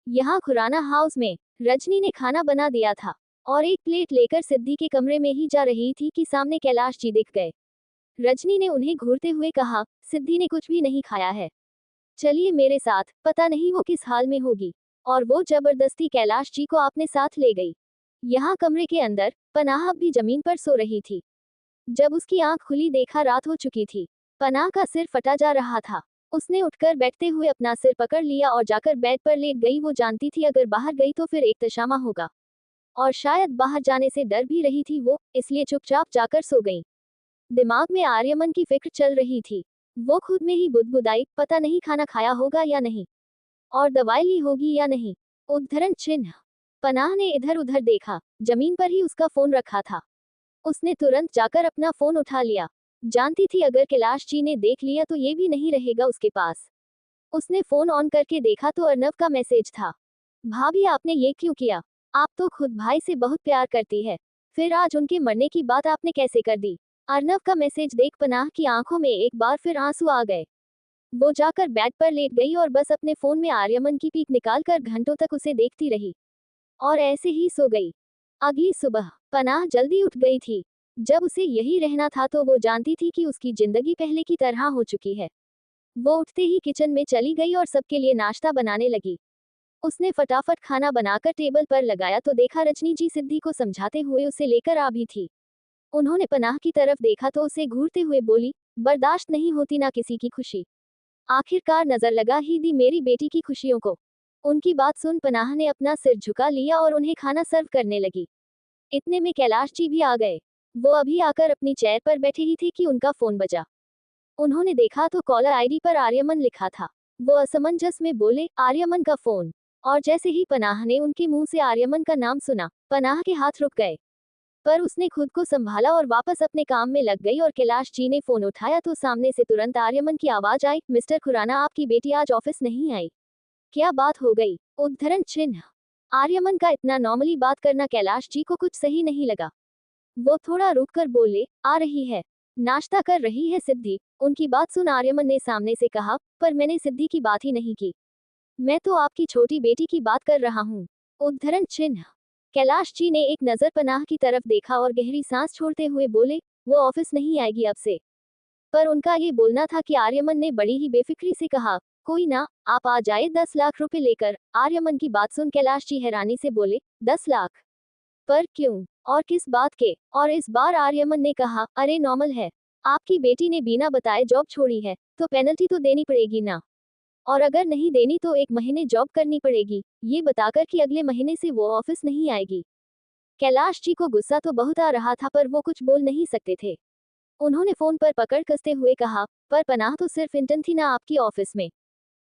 यहाँ खुराना हाउस में रजनी ने खाना बना दिया था और एक प्लेट लेकर सिद्धि के कमरे में ही जा रही थी कि सामने कैलाश जी दिख गए। रजनी ने उन्हें घूरते हुए कहा, सिद्धि ने कुछ भी नहीं खाया है, चलिए मेरे साथ, पता नहीं वो किस हाल में होगी। और वो जबरदस्ती कैलाश जी को अपने साथ ले गई। यहाँ कमरे के अंदर पनाह अब भी जमीन पर सो रही थी। जब उसकी आंख खुली देखा रात हो चुकी थी। पनाह का सिर फटा जा रहा था। उसने उठकर बैठते हुए अपना सिर पकड़ लिया और जाकर बेड पर लेट गई। वो जानती थी अगर बाहर गई तो फिर एक तशामा होगा, और शायद बाहर जाने से डर भी रही थी वो, इसलिए चुपचाप जाकर सो गई। दिमाग में आर्यमन की फिक्र चल रही थी। वो खुद में ही बुदबुदाई, पता नहीं खाना खाया होगा या नहीं, और दवाई ली होगी या नहीं। उद्धरण चिन्ह। पनाह ने इधर उधर देखा, जमीन पर ही उसका फोन रखा था। उसने तुरंत जाकर अपना फोन उठा लिया। जानती थी अगर कैलाश जी ने देख लिया तो ये भी नहीं रहेगा उसके पास। उसने फोन ऑन करके देखा तो अर्नव का मैसेज था। भाभी आपने ये क्यों किया? आप तो खुद भाई से बहुत प्यार करती है, फिर आज उनके मरने की बात आपने कैसे कर दी? अर्नव का मैसेज देख पनाह की आंखों में एक बार फिर आंसू आ गए। वो जाकर बेड पर लेट गई और बस अपने फोन में आर्यमन की पीक निकालकर घंटों तक उसे देखती रही और ऐसे ही सो गई। अगली सुबह पनाह जल्दी उठ गई थी। जब उसे यही रहना था तो वो जानती थी कि उसकी जिंदगी पहले की तरह हो चुकी है। वो उठते ही किचन में चली गई और सबके लिए नाश्ता बनाने लगी। उसने फटाफट खाना बनाकर टेबल पर लगाया तो देखा रजनी जी सिद्धि को समझाते हुए उसे लेकर आ भी थी। उन्होंने पनाह की तरफ देखा तो उसे घूरते हुए बोली, बर्दाश्त नहीं होती ना किसी की खुशी, आखिरकार नजर लगा ही दी मेरी बेटी की खुशियों को। उनकी बात सुन पनाह ने अपना सिर झुका लिया और उन्हें खाना सर्व करने लगी। इतने में कैलाश जी भी आ गए। वो अभी आकर अपनी चेयर पर बैठे ही थे कि उनका फोन बजा। उन्होंने देखा तो कॉलर आईडी पर आर्यमन लिखा था। वो असमंजस में बोले, आर्यमन का फोन। और जैसे ही पनाह ने उनके मुंह से आर्यमन का नाम सुना, पनाह के हाथ रुक गए। पर उसने खुद को संभाला और वापस अपने काम में लग गई। और कैलाश जी ने फोन उठाया तो सामने से तुरंत आर्यमन की आवाज आई, मिस्टर खुराना, आपकी बेटी आज ऑफिस नहीं आई। क्या बात हो गई? उद्धरण चिन्ह। आर्यमन का इतना नॉर्मली बात करना कैलाश जी को कुछ सही नहीं लगा। वो थोड़ा रुककर बोले, आ रही है। नाश्ता कर रही है सिद्धि। उनकी बात सुन आर्यमन ने सामने से कहा, पर मैंने सिद्धि की बात ही नहीं की। मैं तो आपकी छोटी बेटी की बात कर रहा हूँ। उद्धरण चिन्ह। कैलाश जी ने एक नजर पनाह की तरफ देखा और गहरी सांस छोड़ते हुए बोले, वो ऑफिस नहीं आएगी अब से। पर उनका ये बोलना था कि आर्यमन ने बड़ी ही बेफिक्री से कहा, कोई ना, आप आ जाए 10 लाख रुपए लेकर। आर्यमन की बात सुन कैलाश जी हैरानी से बोले, 10 लाख? पर क्यों और किस बात के? और इस बार आर्यमन ने कहा, अरे नॉर्मल है। आपकी बेटी ने बिना बताए जॉब छोड़ी है, तो पेनल्टी तो देनी पड़ेगी ना। और अगर नहीं देनी तो 1 महीने जॉब करनी पड़ेगी, ये बताकर कि अगले महीने से वो ऑफिस नहीं आएगी। कैलाश जी को गुस्सा तो बहुत आ रहा था पर वो कुछ बोल नहीं सकते थे। उन्होंने फोन पर पकड़ कसते हुए कहा, पर पनाह तो सिर्फ इंटर्न थी ना आपकी ऑफिस में।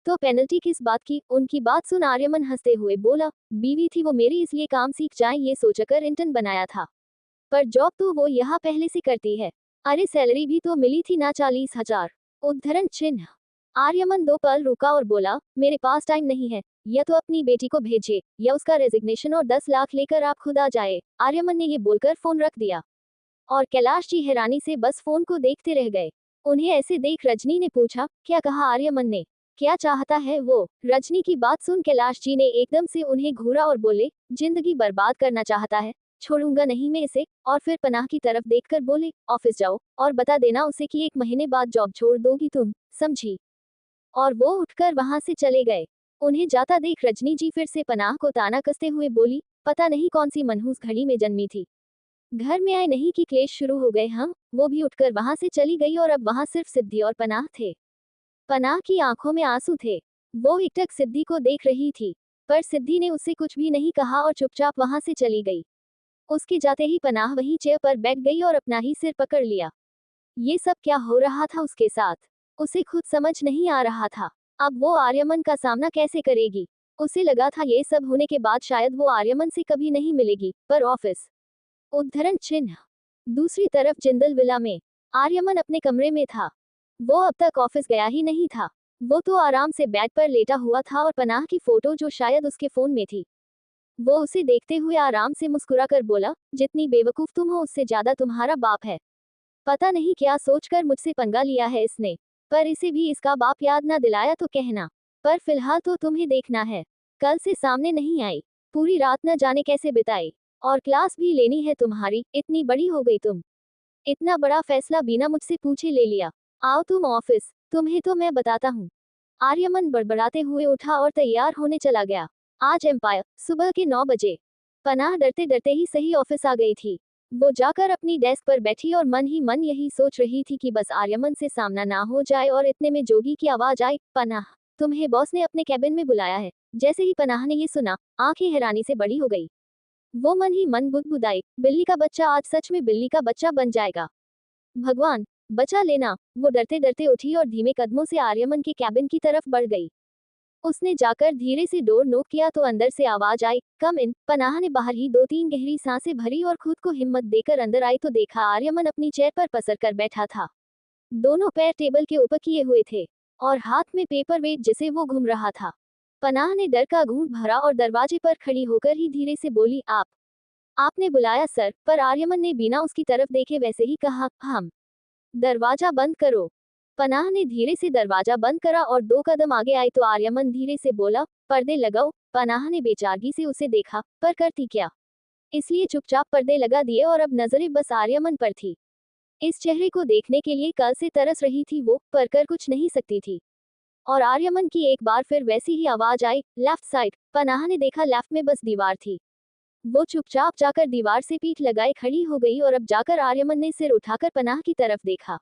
तो पेनल्टी किस बात की? उनकी बात सुन आर्यमन हंसते हुए बोला, बीवी थी वो मेरी, इसलिए काम सीख जाए ये सोचकर इंटर्न बनाया था। पर जॉब तो वो यहाँ पहले से करती है। अरे सैलरी भी तो मिली थी ना, 40,000। उद्धरण चिन्ह। आर्यमन 2 पल रुका और बोला, मेरे पास टाइम नहीं है। या तो अपनी बेटी को भेजे या उसका रेजिग्नेशन और 10 लाख लेकर आप खुद आ जाए। आर्यमन ने ये बोलकर फोन रख दिया। और कैलाश जी हैरानी से बस फोन को देखते रह गए। उन्हें ऐसे देख रजनी ने पूछा, क्या कहा आर्यमन ने? क्या चाहता है वो? रजनी की बात सुन कैलाश जी ने एकदम से उन्हें घूरा और बोले, जिंदगी बर्बाद करना चाहता है, छोड़ूंगा नहीं मैं इसे। और फिर पनाह की तरफ देखकर बोले, ऑफिस जाओ और बता देना उसे कि 1 महीने बाद जॉब छोड़ दोगी तुम, समझी? और वो उठकर वहां से चले गए। उन्हें जाता देख रजनी जी फिर से पनाह को ताना कसते हुए बोली, पता नहीं कौन सी मनहूस घड़ी में जन्मी थी। घर में आए नहीं कि क्लेश शुरू हो गए। हम वो भी उठकर वहां से चली गई और अब वहां सिर्फ सिद्धि और पनाह थे। पनाह की आंखों में आंसू थे। वो एकटक सिद्धि को देख रही थी, पर सिद्धि ने उससे कुछ भी नहीं कहा और चुपचाप वहां से चली गई। उसके जाते ही पनाह वहीं चेयर पर बैठ गई और अपना ही सिर पकड़ लिया। ये सब क्या हो रहा था उसके साथ? उसे खुद समझ नहीं आ रहा था। अब वो आर्यमन का सामना कैसे करेगी? उसे लगा था ये सब होने के बाद शायद वो आर्यमन से कभी नहीं मिलेगी, पर ऑफिस। उद्धरण चिन्ह। दूसरी तरफ जिंदल विला में आर्यमन अपने कमरे में था। वो अब तक ऑफिस गया ही नहीं था। वो तो आराम से बेड पर लेटा हुआ था और पनाह की फोटो जो शायद उसके फोन में थी, वो उसे देखते हुए आराम से मुस्कुराकर बोला, जितनी बेवकूफ तुम हो उससे ज्यादा तुम्हारा बाप है। पता नहीं क्या सोचकर मुझसे पंगा लिया है इसने, पर इसे भी इसका बाप याद ना दिलाया तो कहना। पर फिलहाल तो तुम्हें देखना है। कल से सामने नहीं आई, पूरी रात न जाने कैसे बिताई। और क्लास भी लेनी है तुम्हारी, इतनी बड़ी हो गई तुम। इतना बड़ा फैसला बिना मुझसे पूछे ले लिया। आओ तुम ऑफिस, तुम्हें तो मैं बताता हूँ। आर्यमन बड़बड़ाते हुए उठा और तैयार होने चला गया। आज एम्पायर, सुबह के 9 बजे। पनाह डरते डरते ही सही ऑफिस आ गई थी। वो जाकर अपनी डेस्क पर बैठी और मन ही मन यही सोच रही थी कि बस आर्यमन से सामना ना हो जाए। और इतने में जोगी की आवाज आई, पनाह, तुम्हें बॉस ने अपने कैबिन में बुलाया है। जैसे ही पनाह ने ये सुना, आंखें हैरानी से बड़ी हो गई। वो मन ही मन बुदबुदाई, बिल्ली का बच्चा आज सच में बिल्ली का बच्चा बन जाएगा। भगवान, बचा लेना। वो डरते डरते उठी और धीमे कदमों से आर्यमन के कैबिन की तरफ बढ़ गई। उसने जाकर धीरे से डोर नॉक किया तो अंदर से आवाज आई, कम इन। पनाह ने बाहर ही 2-3 गहरी सांसें भरी और खुद को हिम्मत देकर अंदर आई तो देखा आर्यमन अपनी चेयर पर पसर कर बैठा था। दोनों पैर टेबल के ऊपर किए हुए थे और हाथ में पेपर वेट जिसे वो घूम रहा था। पनाह ने डर का घूंट भरा और दरवाजे पर खड़ी होकर ही धीरे से बोली, आपने बुलाया सर। पर आर्यमन ने बिना उसकी तरफ देखे वैसे ही कहा, हम। दरवाजा बंद करो। पनाह ने धीरे से दरवाजा बंद करा और 2 कदम आगे आई तो आर्यमन धीरे से बोला, पर्दे लगाओ। पनाह ने बेचारगी से उसे देखा, पर करती क्या, इसलिए चुपचाप पर्दे लगा दिए और अब नजरें बस आर्यमन पर थी। इस चेहरे को देखने के लिए कल से तरस रही थी वो, पर कर कुछ नहीं सकती थी। और आर्यमन की एक बार फिर वैसी ही आवाज आई, लेफ्ट साइड। पनाह ने देखा लेफ्ट में बस दीवार थी। वो चुपचाप जाकर दीवार से पीठ लगाए खड़ी हो गई और अब जाकर आर्यमन ने सिर उठाकर पनाह की तरफ देखा।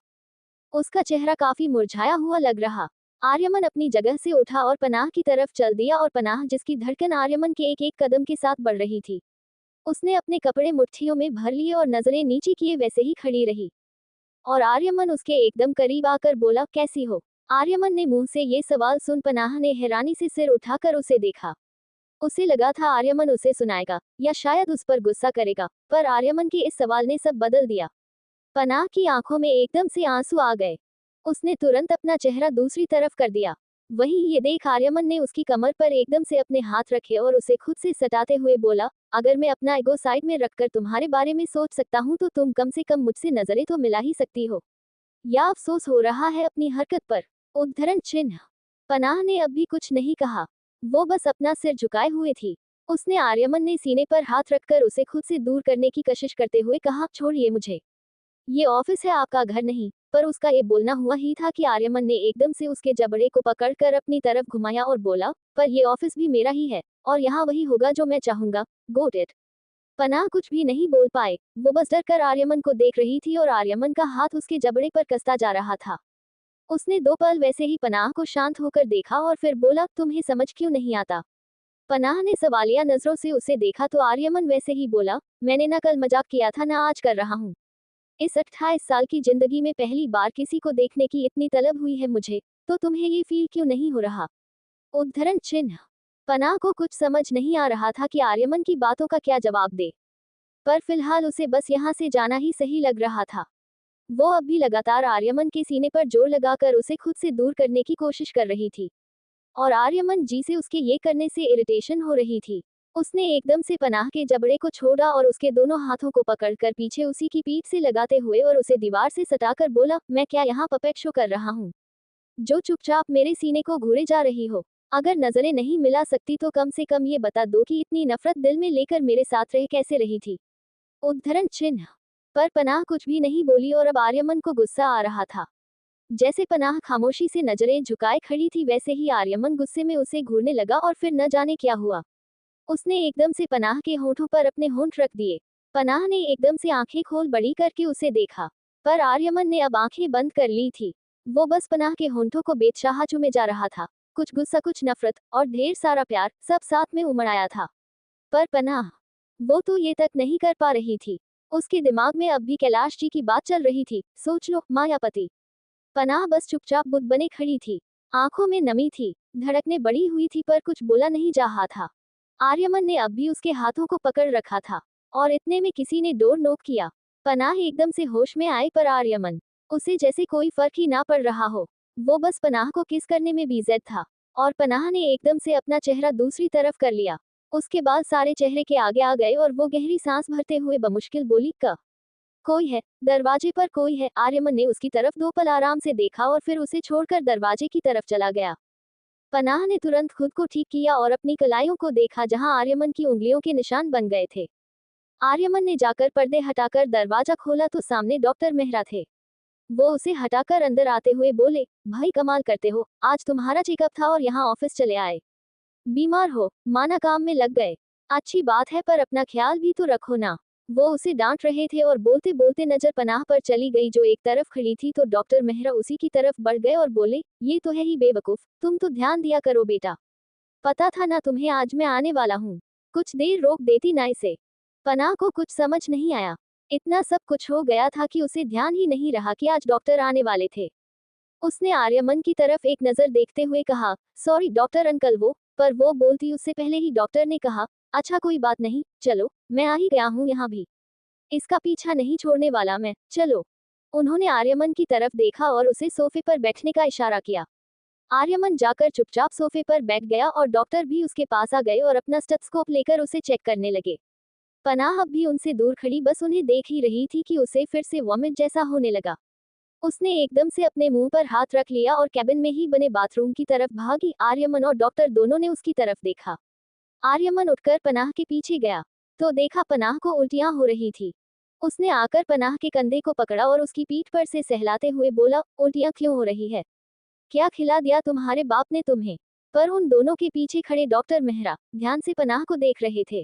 उसका चेहरा काफी मुरझाया हुआ लग रहा। आर्यमन अपनी जगह से उठा और पनाह की तरफ चल दिया और पनाह जिसकी धड़कन आर्यमन के एक एक कदम के साथ बढ़ रही थी, उसने अपने कपड़े मुट्ठियों में भर लिए और नजरें नीची किए वैसे ही खड़ी रही। और आर्यमन उसके एकदम करीब आकर बोला, कैसी हो? आर्यमन ने मुंह से ये सवाल सुन पनाह ने हैरानी से सिर उठाकर उसे देखा। उसे लगा था आर्यमन उसे सुनाएगा या शायद उस पर गुस्सा करेगा, पर आर्यमन के इस सवाल ने सब बदल दिया। पनाह की आंखों में एकदम से आंसू आ गए। उसने तुरंत अपना चेहरा दूसरी तरफ कर दिया। वहीं ये देख आर्यमन ने उसकी कमर पर एकदम से अपने हाथ रखे और उसे खुद से सटाते हुए बोला, अगर मैं अपना ईगो साइड में रखकर तुम्हारे बारे में सोच सकता हूँ तो तुम कम से कम मुझसे नजरें तो मिला ही सकती हो। या अफसोस हो रहा है अपनी हरकत पर? उद्धरण चिन्ह। पनाह ने अब भी कुछ नहीं कहा। वो बस अपना सिर झुकाए हुए थी। उसने आर्यमन ने सीने पर हाथ रखकर उसे खुद से दूर करने की कोशिश करते हुए कहा, छोड़िए मुझे। ये ऑफिस है, आपका घर नहीं। पर उसका ये बोलना हुआ ही था कि आर्यमन ने एकदम से उसके जबड़े को पकड़कर अपनी तरफ घुमाया और बोला, पर ये ऑफिस भी मेरा ही है और यहाँ वही होगा जो मैं चाहूंगा। Got it. पनाह कुछ भी नहीं बोल पाए। वो बस डर कर आर्यमन को देख रही थी और आर्यमन का हाथ उसके जबड़े पर कसता जा रहा था। उसने 2 पल वैसे ही पनाह को शांत होकर देखा और फिर बोला, तुम्हें समझ क्यों नहीं आता? पनाह ने सवालिया नजरों से उसे देखा तो आर्यमन वैसे ही बोला, मैंने ना कल मजाक किया था ना आज कर रहा हूँ। इस 28 साल की जिंदगी में पहली बार किसी को देखने की इतनी तलब हुई है मुझे, तो तुम्हें ये फील क्यों नहीं हो रहा? उद्धरण चिन्ह। पनाह को कुछ समझ नहीं आ रहा था कि आर्यमन की बातों का क्या जवाब दे, पर फिलहाल उसे बस यहाँ से जाना ही सही लग रहा था। वो अब भी लगातार आर्यमन के सीने पर जोर लगाकर उसे खुद से दूर करने की कोशिश कर रही थी और आर्यमन जी से उसके ये करने से इरिटेशन हो रही थी। उसने एकदम से पनाह के जबड़े को छोड़ा और उसके दोनों हाथों को पकड़कर पीछे उसी की पीठ से लगाते हुए और उसे दीवार से सटाकर बोला, मैं क्या यहाँ पपेट शो कर रहा हूँ जो चुपचाप मेरे सीने को घूरे जा रही हो? अगर नजरें नहीं मिला सकती तो कम से कम ये बता दो कि इतनी नफरत दिल में लेकर मेरे साथ रह कैसे रही थी? उद्धरण चिन्ह। पर पनाह कुछ भी नहीं बोली और अब आर्यमन को गुस्सा आ रहा था। जैसे पनाह खामोशी से नजरें झुकाए खड़ी थी वैसे ही आर्यमन गुस्से में उसे घूरने लगा और फिर न जाने क्या हुआ, उसने एकदम से पनाह के होंठों पर अपने होंठ रख दिए। पनाह ने एकदम से आंखें खोल बड़ी करके उसे देखा, पर आर्यमन ने अब आंखें बंद कर ली थी। वो बस पनाह के होंठों को बेतशाह चूमे जा रहा था। कुछ गुस्सा, कुछ नफरत और ढेर सारा प्यार सब साथ में उमड़ आया था। पर पनाह, वो तो ये तक नहीं कर पा रही थी। उसके दिमाग में अब भी कैलाश जी की बात चल रही थी। सोच लो, मायापति। पनाह बस चुपचाप बुत बने खड़ी थी। आंखों में नमी थी, धड़कनें बढ़ी हुई थी पर कुछ बोला नहीं जा रहा था। आर्यमन ने अब भी उसके हाथों को पकड़ रखा था और इतने में किसी ने डोर नॉक किया। पनाह एकदम से होश में आए पर आर्यमन, उसे जैसे कोई फर्क ही ना पड़ रहा हो। वो बस पनाह को किस करने में बिजी था और पनाह ने एकदम से अपना चेहरा दूसरी तरफ कर लिया। उसके बाद सारे चेहरे के आगे आ गए और वो गहरी सांस भरते हुए बमुश्किल बोली, क कोई है, दरवाजे पर कोई है। आर्यमन ने उसकी तरफ 2 पल आराम से देखा और फिर उसे छोड़कर दरवाजे की तरफ चला गया। पनाह ने तुरंत खुद को ठीक किया और अपनी कलाइयों को देखा जहां आर्यमन की उंगलियों के निशान बन गए थे। आर्यमन ने जाकर पर्दे हटाकर दरवाजा खोला तो सामने डॉक्टर मेहरा थे। वो उसे हटाकर अंदर आते हुए बोले, भाई कमाल करते हो, आज तुम्हारा चेकअप था और यहाँ ऑफिस चले आए। बीमार हो, माना काम में लग गए। अच्छी बात है पर अपना ख्याल भी तो रखो ना। वो उसे डांट रहे थे और बोलते बोलते नजर पनाह पर चली गई जो एक तरफ खड़ी थी तो डॉक्टर मेहरा उसी की तरफ बढ़ गए और बोले, ये तो है ही बेवकूफ, तुम तो ध्यान दिया करो बेटा। पता था ना तुम्हें आज मैं आने वाला हूँ, कुछ देर रोक देती ना इसे। पनाह को कुछ समझ नहीं आया। इतना सब कुछ हो गया था कि उसे ध्यान ही नहीं रहा कि आज डॉक्टर आने वाले थे। उसने आर्यमन की तरफ एक नजर देखते हुए कहा, सॉरी डॉक्टर अंकल वो, पर वो बोलती उससे पहले ही डॉक्टर ने कहा, अच्छा कोई बात नहीं, चलो, मैं आ ही गया हूँ यहाँ भी। इसका पीछा नहीं छोड़ने वाला मैं, चलो। उन्होंने आर्यमन की तरफ देखा और उसे सोफे पर बैठने का इशारा किया। आर्यमन जाकर चुपचाप सोफे पर बैठ गया और डॉक्टर भी उसके पास आ गए और अपना स्टेथोस्कोप लेकर उसे चेक करने लगे। पनाह अब भी उनसे दूर खड़ी बस उन्हें देख ही रही थी कि उसे फिर से वॉमिट जैसा होने लगा। उसने एकदम से अपने मुंह पर हाथ रख लिया और कैबिन में ही बने बाथरूम की तरफ भागी। आर्यमन और डॉक्टर दोनों ने उसकी तरफ देखा। आर्यमन उठकर पनाह के पीछे गया तो देखा पनाह को उल्टियां हो रही थी। उसने आकर पनाह के कंधे को पकड़ा और उसकी पीठ पर से सहलाते हुए बोला, उल्टियां क्यों हो रही है? क्या खिला दिया तुम्हारे बाप ने तुम्हें? पर उन दोनों के पीछे खड़े डॉक्टर मेहरा ध्यान से पनाह को देख रहे थे।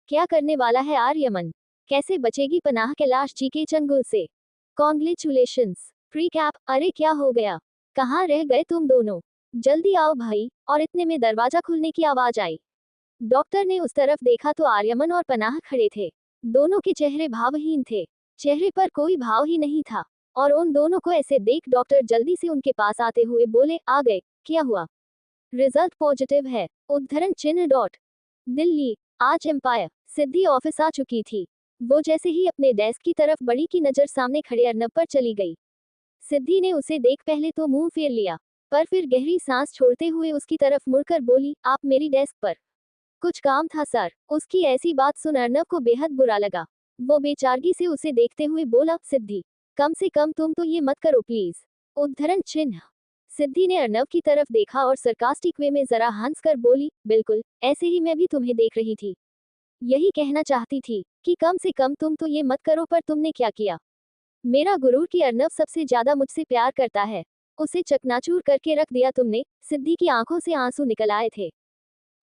क्या करने वाला है आर्यमन? कैसे बचेगी पनाह कैलाश जी के चंगुल से? Congratulations pre cap. अरे क्या हो गया? कहाँ रह गए तुम दोनों? जल्दी आओ भाई। और इतने में दरवाजा खुलने की आवाज आई। डॉक्टर ने उस तरफ देखा तो आर्यमन और पनाह खड़े थे। दोनों के चेहरे भावहीन थे। चेहरे पर कोई भाव ही नहीं था। और उन दोनों को ऐसे देख डॉक्टर जल्दी से उनके पास आते हुए बोले, आ गए, क्या हुआ? रिजल्ट पॉजिटिव है। उद्धरण चिन्ह डॉट। दिल्ली। आज एम्पायर। सिद्धि ऑफिस आ चुकी थी। वो जैसे ही अपने डेस्क की तरफ बढ़ी की नजर सामने खड़े अर्नब पर चली गई। सिद्धि ने उसे देख पहले तो मुंह फेर लिया, पर फिर गहरी सांस छोड़ते हुए उसकी तरफ मुड़कर बोली, आप मेरी डेस्क पर। कुछ काम था सर। उसकी ऐसी बात सुन अर्नब को बेहद बुरा लगा। वो बेचारगी से उसे देखते हुए बोला, सिद्धि, कम से कम तुम तो ये मत करो प्लीज। उद्धरण चिन्ह। सिद्धि ने अर्नब की तरफ देखा और सरकास्टिक वे में जरा हंसकर बोली, बिल्कुल ऐसे ही मैं भी तुम्हें देख रही थी। यही कहना चाहती थी कि कम से कम तुम तो ये मत करो, पर तुमने क्या किया? मेरा गुरूर कि अर्नब सबसे ज्यादा मुझसे प्यार करता है, उसे चकनाचूर करके रख दिया तुमने। सिद्धि की आंखों से आंसू निकल आए थे।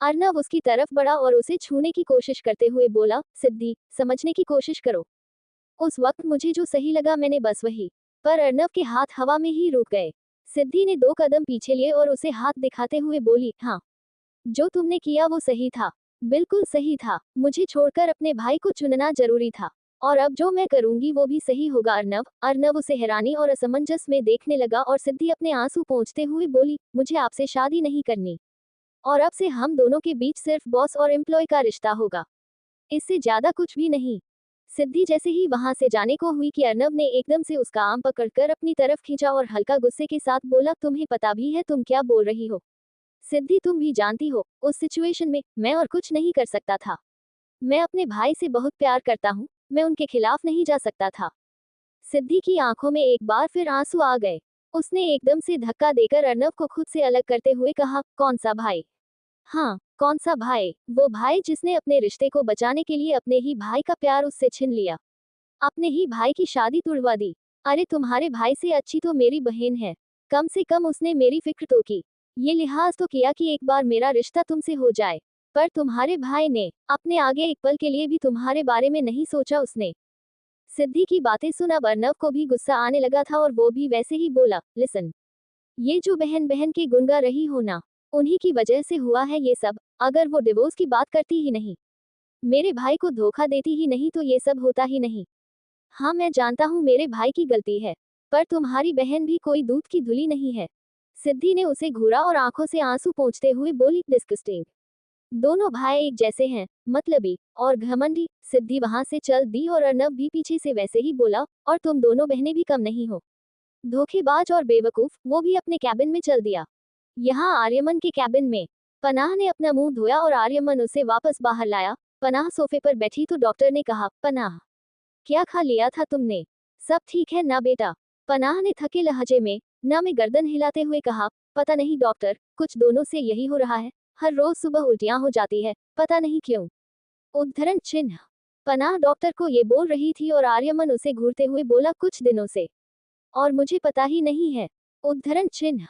अर्नब उसकी तरफ बढ़ा और उसे छूने की कोशिश करते हुए बोला, सिद्धि, समझने की कोशिश करो। उस वक्त मुझे जो सही लगा मैंने बस वही। पर अर्नब के हाथ हवा में ही रुक गए। सिद्धि ने 2 कदम पीछे लिए और उसे हाथ दिखाते हुए बोली, हाँ, जो तुमने किया वो सही था, बिल्कुल सही था। मुझे छोड़कर अपने भाई को चुनना जरूरी था। और अब जो मैं करूंगी वो भी सही होगा अर्नब। अर्नब उसे हैरानी और असमंजस में देखने लगा और सिद्धि अपने आंसू पोंछते हुए बोली, मुझे आपसे शादी नहीं करनी। और अब से हम दोनों के बीच सिर्फ बॉस और एम्प्लॉय का रिश्ता होगा, इससे ज्यादा कुछ भी नहीं। सिद्धि जैसे ही वहां से जाने को हुई कि अर्नब ने एकदम से उसका आम पकड़कर अपनी तरफ खींचा और हल्का गुस्से के साथ बोला, तुम्हें पता भी है तुम क्या बोल रही हो? सिद्धि, तुम भी जानती हो उस सिचुएशन में मैं और कुछ नहीं कर सकता था। मैं अपने भाई से बहुत प्यार करता हूँ, मैं उनके खिलाफ नहीं जा सकता था। सिद्धि की आंखों में एक बार फिर आंसू आ गए। उसने एकदम से धक्का देकर अर्नब को खुद से अलग करते हुए कहा, कौन सा भाई? हाँ, कौन सा भाई? वो भाई जिसने अपने रिश्ते को बचाने के लिए अपने ही भाई का प्यार उससे छीन लिया, अपने ही भाई की शादी तुड़वा दी। अरे तुम्हारे भाई से अच्छी तो मेरी बहन है, कम से कम उसने मेरी फिक्र तो की, ये लिहाज तो किया कि एक बार मेरा रिश्ता तुमसे हो जाए। पर तुम्हारे भाई ने अपने आगे एक पल के लिए भी तुम्हारे बारे में नहीं सोचा उसने। सिद्धि की बातें सुन अब अर्नब को भी गुस्सा आने लगा था और वो भी वैसे ही बोला, लिसन, ये जो बहन बहन के गुन गा रही हो ना, उन्हीं की वजह से हुआ है ये सब। अगर वो डिवोर्स की बात करती ही नहीं, मेरे भाई को धोखा देती ही नहीं तो ये सब होता ही नहीं। हाँ मैं जानता हूँ मेरे भाई की गलती है, पर तुम्हारी बहन भी कोई दूध की धुली नहीं है। सिद्धि ने उसे घूरा और आंखों से आंसू पोंछते हुए बोली, डिस्गस्टिंग। दोनों भाई एक जैसे हैं, मतलबी और घमंडी। सिद्धि वहां से चल दी और अर्नब भी पीछे से वैसे ही बोला, और तुम दोनों बहनें भी कम नहीं हो, धोखेबाज और बेवकूफ। वो भी अपने कैबिन में चल दिया। यहाँ आर्यमन के कैबिन में पनाह ने अपना मुंह धोया और आर्यमन उसे वापस बाहर लाया। पनाह सोफे पर बैठी तो डॉक्टर ने कहा, पनाह, क्या खा लिया था तुमने? सब ठीक है ना बेटा? पनाह ने थके लहजे में ना में गर्दन हिलाते हुए कहा, पता नहीं डॉक्टर, कुछ दोनों से यही हो रहा है। हर रोज सुबह उल्टियां हो जाती है, पता नहीं क्यों। उद्धरण चिन्ह। पनाह डॉक्टर को ये बोल रही थी और आर्यमन उसे घूरते हुए बोला, कुछ दिनों से, और मुझे पता ही नहीं है। उद्धरण चिन्ह।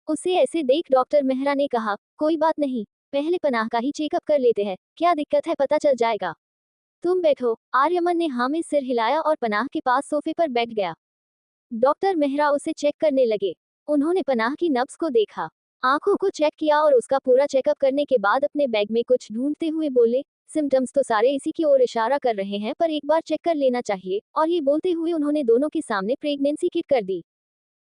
उसे ऐसे देख डॉक्टर मेहरा ने कहा, कोई बात नहीं, पहले पनाह का ही चेकअप कर लेते हैं, क्या दिक्कत है पता चल जाएगा। तुम बैठो। आर्यमन ने हाँ में सिर हिलाया और पनाह के पास सोफे पर बैठ गया। डॉक्टर मेहरा उसे चेक करने लगे। उन्होंने पनाह की नब्ज को देखा, आंखों को चेक किया और उसका पूरा चेकअप करने के बाद अपने बैग में कुछ ढूंढते हुए बोले, सिम्टम्स तो सारे इसी की ओर इशारा कर रहे हैं, पर एक बार चेक कर लेना चाहिए। और ये बोलते हुए उन्होंने दोनों के सामने प्रेगनेंसी किट कर दी।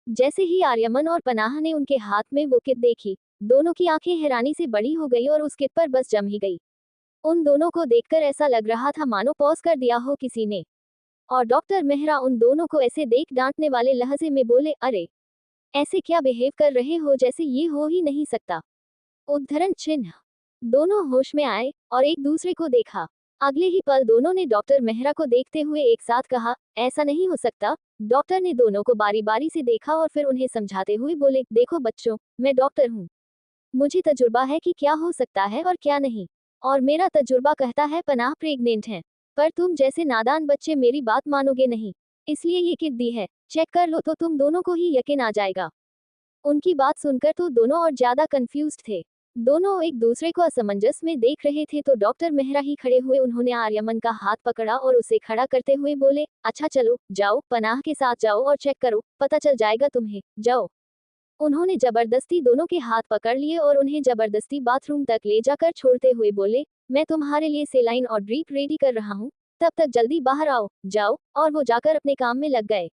जैसे ही आर्यमन और पनाह ने उनके हाथ में वो किट देखी, दोनों की आंखें हैरानी से बड़ी हो गई और उस किट पर बस जम ही गई। उन दोनों को देखकर ऐसा लग रहा था मानो पॉज कर दिया हो किसी ने। और डॉक्टर मेहरा उन दोनों को ऐसे देख डांटने वाले लहजे में बोले, अरे ऐसे क्या बिहेव कर रहे हो जैसे ये हो ही नहीं सकता। उद्धरण चिन्ह। दोनों होश में आए और एक दूसरे को देखा। अगले ही पल दोनों ने डॉक्टर मेहरा को देखते हुए एक साथ कहा, ऐसा नहीं हो सकता। डॉक्टर ने दोनों को बारी बारी से देखा और फिर उन्हें समझाते हुए बोले, देखो बच्चों, मैं डॉक्टर हूँ, मुझे तजुर्बा है कि क्या हो सकता है और क्या नहीं। और मेरा तजुर्बा कहता है पनाह प्रेग्नेंट है। पर तुम जैसे नादान बच्चे मेरी बात मानोगे नहीं, इसलिए ये किट दी है, चेक कर लो तो तुम दोनों को ही यकीन आ जाएगा। उनकी बात सुनकर तो दोनों और ज्यादा कंफ्यूज्ड थे। दोनों एक दूसरे को असमंजस में देख रहे थे तो डॉक्टर मेहरा ही खड़े हुए उन्होंने आर्यमन का हाथ पकड़ा और उसे खड़ा करते हुए बोले, अच्छा चलो, जाओ पनाह के साथ जाओ और चेक करो, पता चल जाएगा तुम्हें, जाओ। उन्होंने जबरदस्ती दोनों के हाथ पकड़ लिए और उन्हें जबरदस्ती बाथरूम तक ले जाकर छोड़ते हुए बोले, मैं तुम्हारे लिए सेलाइन और ड्रीप रेडी कर रहा हूँ, तब तक जल्दी बाहर आओ, जाओ। और वो जाकर अपने काम में लग गए।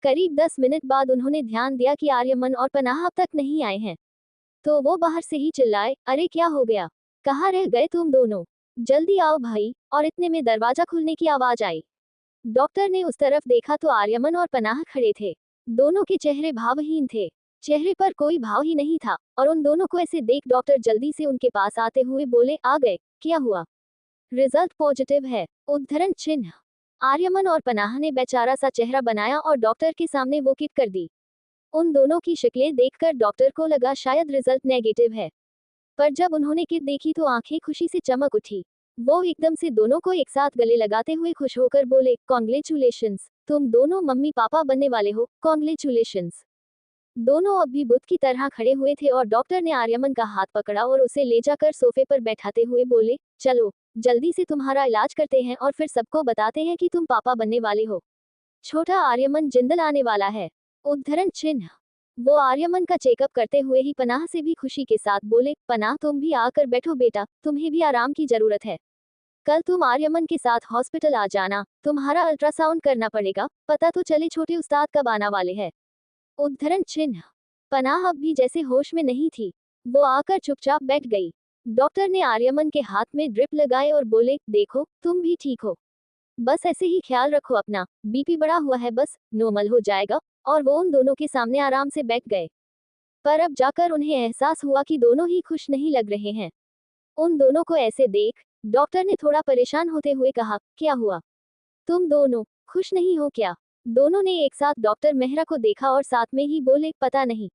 करीब 10 मिनट बाद उन्होंने ध्यान दिया कि आर्यमन और पनाह अब तक नहीं आए हैं। तो वो बाहर से ही चिल्लाए, अरे क्या हो गया, कहाँ रह गए तुम दोनों, जल्दी आओ भाई। और इतने में दरवाजा खुलने की आवाज आई। डॉक्टर ने उस तरफ देखा तो आर्यमन और पनाह खड़े थे। दोनों के चेहरे भावहीन थे, चेहरे पर कोई भाव ही नहीं था। और उन दोनों को ऐसे देख डॉक्टर जल्दी से उनके पास आते हुए बोले, आ गए, क्या हुआ? रिजल्ट पॉजिटिव है, उद्धरण चिन्ह। आर्यमन और पनाह ने बेचारा सा चेहरा बनाया और डॉक्टर के सामने वो किट कर दी। उन दोनों की शक्लें देखकर डॉक्टर को लगा शायद रिजल्ट नेगेटिव है। पर जब उन्होंने किट देखी तो आंखें खुशी से चमक उठी। वो एकदम से दोनों को एक साथ गले लगाते हुए खुश होकर बोले, कॉन्ग्रेचुलेशंस, तुम दोनों मम्मी पापा बनने वाले हो, कॉन्ग्रेचुलेशंस। दोनों अब भी बुत की तरह खड़े हुए थे और डॉक्टर ने आर्यमन का हाथ पकड़ा और उसे ले जाकर सोफे पर बैठाते हुए बोले, चलो जल्दी से तुम्हारा इलाज करते हैं और फिर सबको बताते हैं कि तुम पापा बनने वाले हो। छोटा आर्यमन जिंदल आने वाला है, उद्धरण चिन्ह। वो आर्यमन का चेकअप करते हुए ही पनाह से भी खुशी के साथ बोले, पनाह तुम भी आकर बैठो बेटा, तुम्हें भी आराम की जरूरत है। कल तुम आर्यमन के साथ हॉस्पिटल आ जाना, तुम्हारा अल्ट्रासाउंड करना पड़ेगा, पता तो चले छोटे उस्ताद कब आना वाले हैं। उद्धरण चिन्ह। पनाह अब भी जैसे होश में नहीं थी। वो आकर चुपचाप बैठ गई। डॉक्टर ने आर्यमन के हाथ में ड्रिप लगाए और बोले, देखो तुम भी ठीक हो, बस ऐसे ही ख्याल रखो अपना, बीपी बढ़ा हुआ है, बस नॉर्मल हो जाएगा। और वो उन दोनों के सामने आराम से बैठ गए। पर अब जाकर उन्हें एहसास हुआ कि दोनों ही खुश नहीं लग रहे हैं। उन दोनों को ऐसे देख डॉक्टर ने थोड़ा परेशान होते हुए कहा, क्या हुआ, तुम दोनों खुश नहीं हो क्या? दोनों ने एक साथ डॉक्टर मेहरा को देखा और साथ में ही बोले, पता नहीं।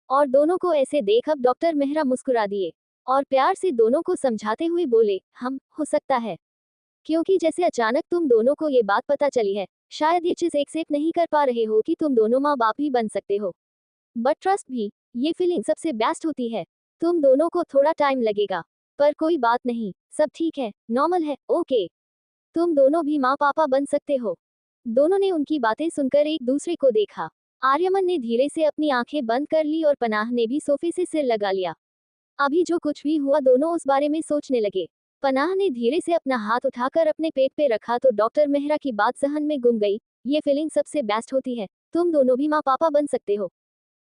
और दोनों को ऐसे देख अब डॉक्टर मेहरा मुस्कुरा दिए और प्यार से दोनों को समझाते हुए बोले, हम हो सकता है क्योंकि जैसे अचानक तुम दोनों को ये बात पता चली है, शायद ये चीज एक्सेप्ट नहीं कर पा रहे हो कि तुम दोनों माँ बाप ही बन सकते हो। बट ट्रस्ट भी, ये फीलिंग सबसे बेस्ट होती है। तुम दोनों को थोड़ा टाइम लगेगा, पर कोई बात नहीं, सब ठीक है, नॉर्मल है, ओके। तुम दोनों भी माँ पापा बन सकते हो। दोनों ने उनकी बातें सुनकर एक दूसरे को देखा। आर्यमन ने धीरे से अपनी आंखें बंद कर ली और पनाह ने भी सोफे से सिर लगा लिया। अभी जो कुछ भी हुआ दोनों उस बारे में सोचने लगे। पनाह ने धीरे से अपना हाथ उठाकर अपने पेट पे रखा तो डॉक्टर मेहरा की बात सहन में गुम गई, ये फीलिंग सबसे बेस्ट होती है, तुम दोनों भी माँ पापा बन सकते हो।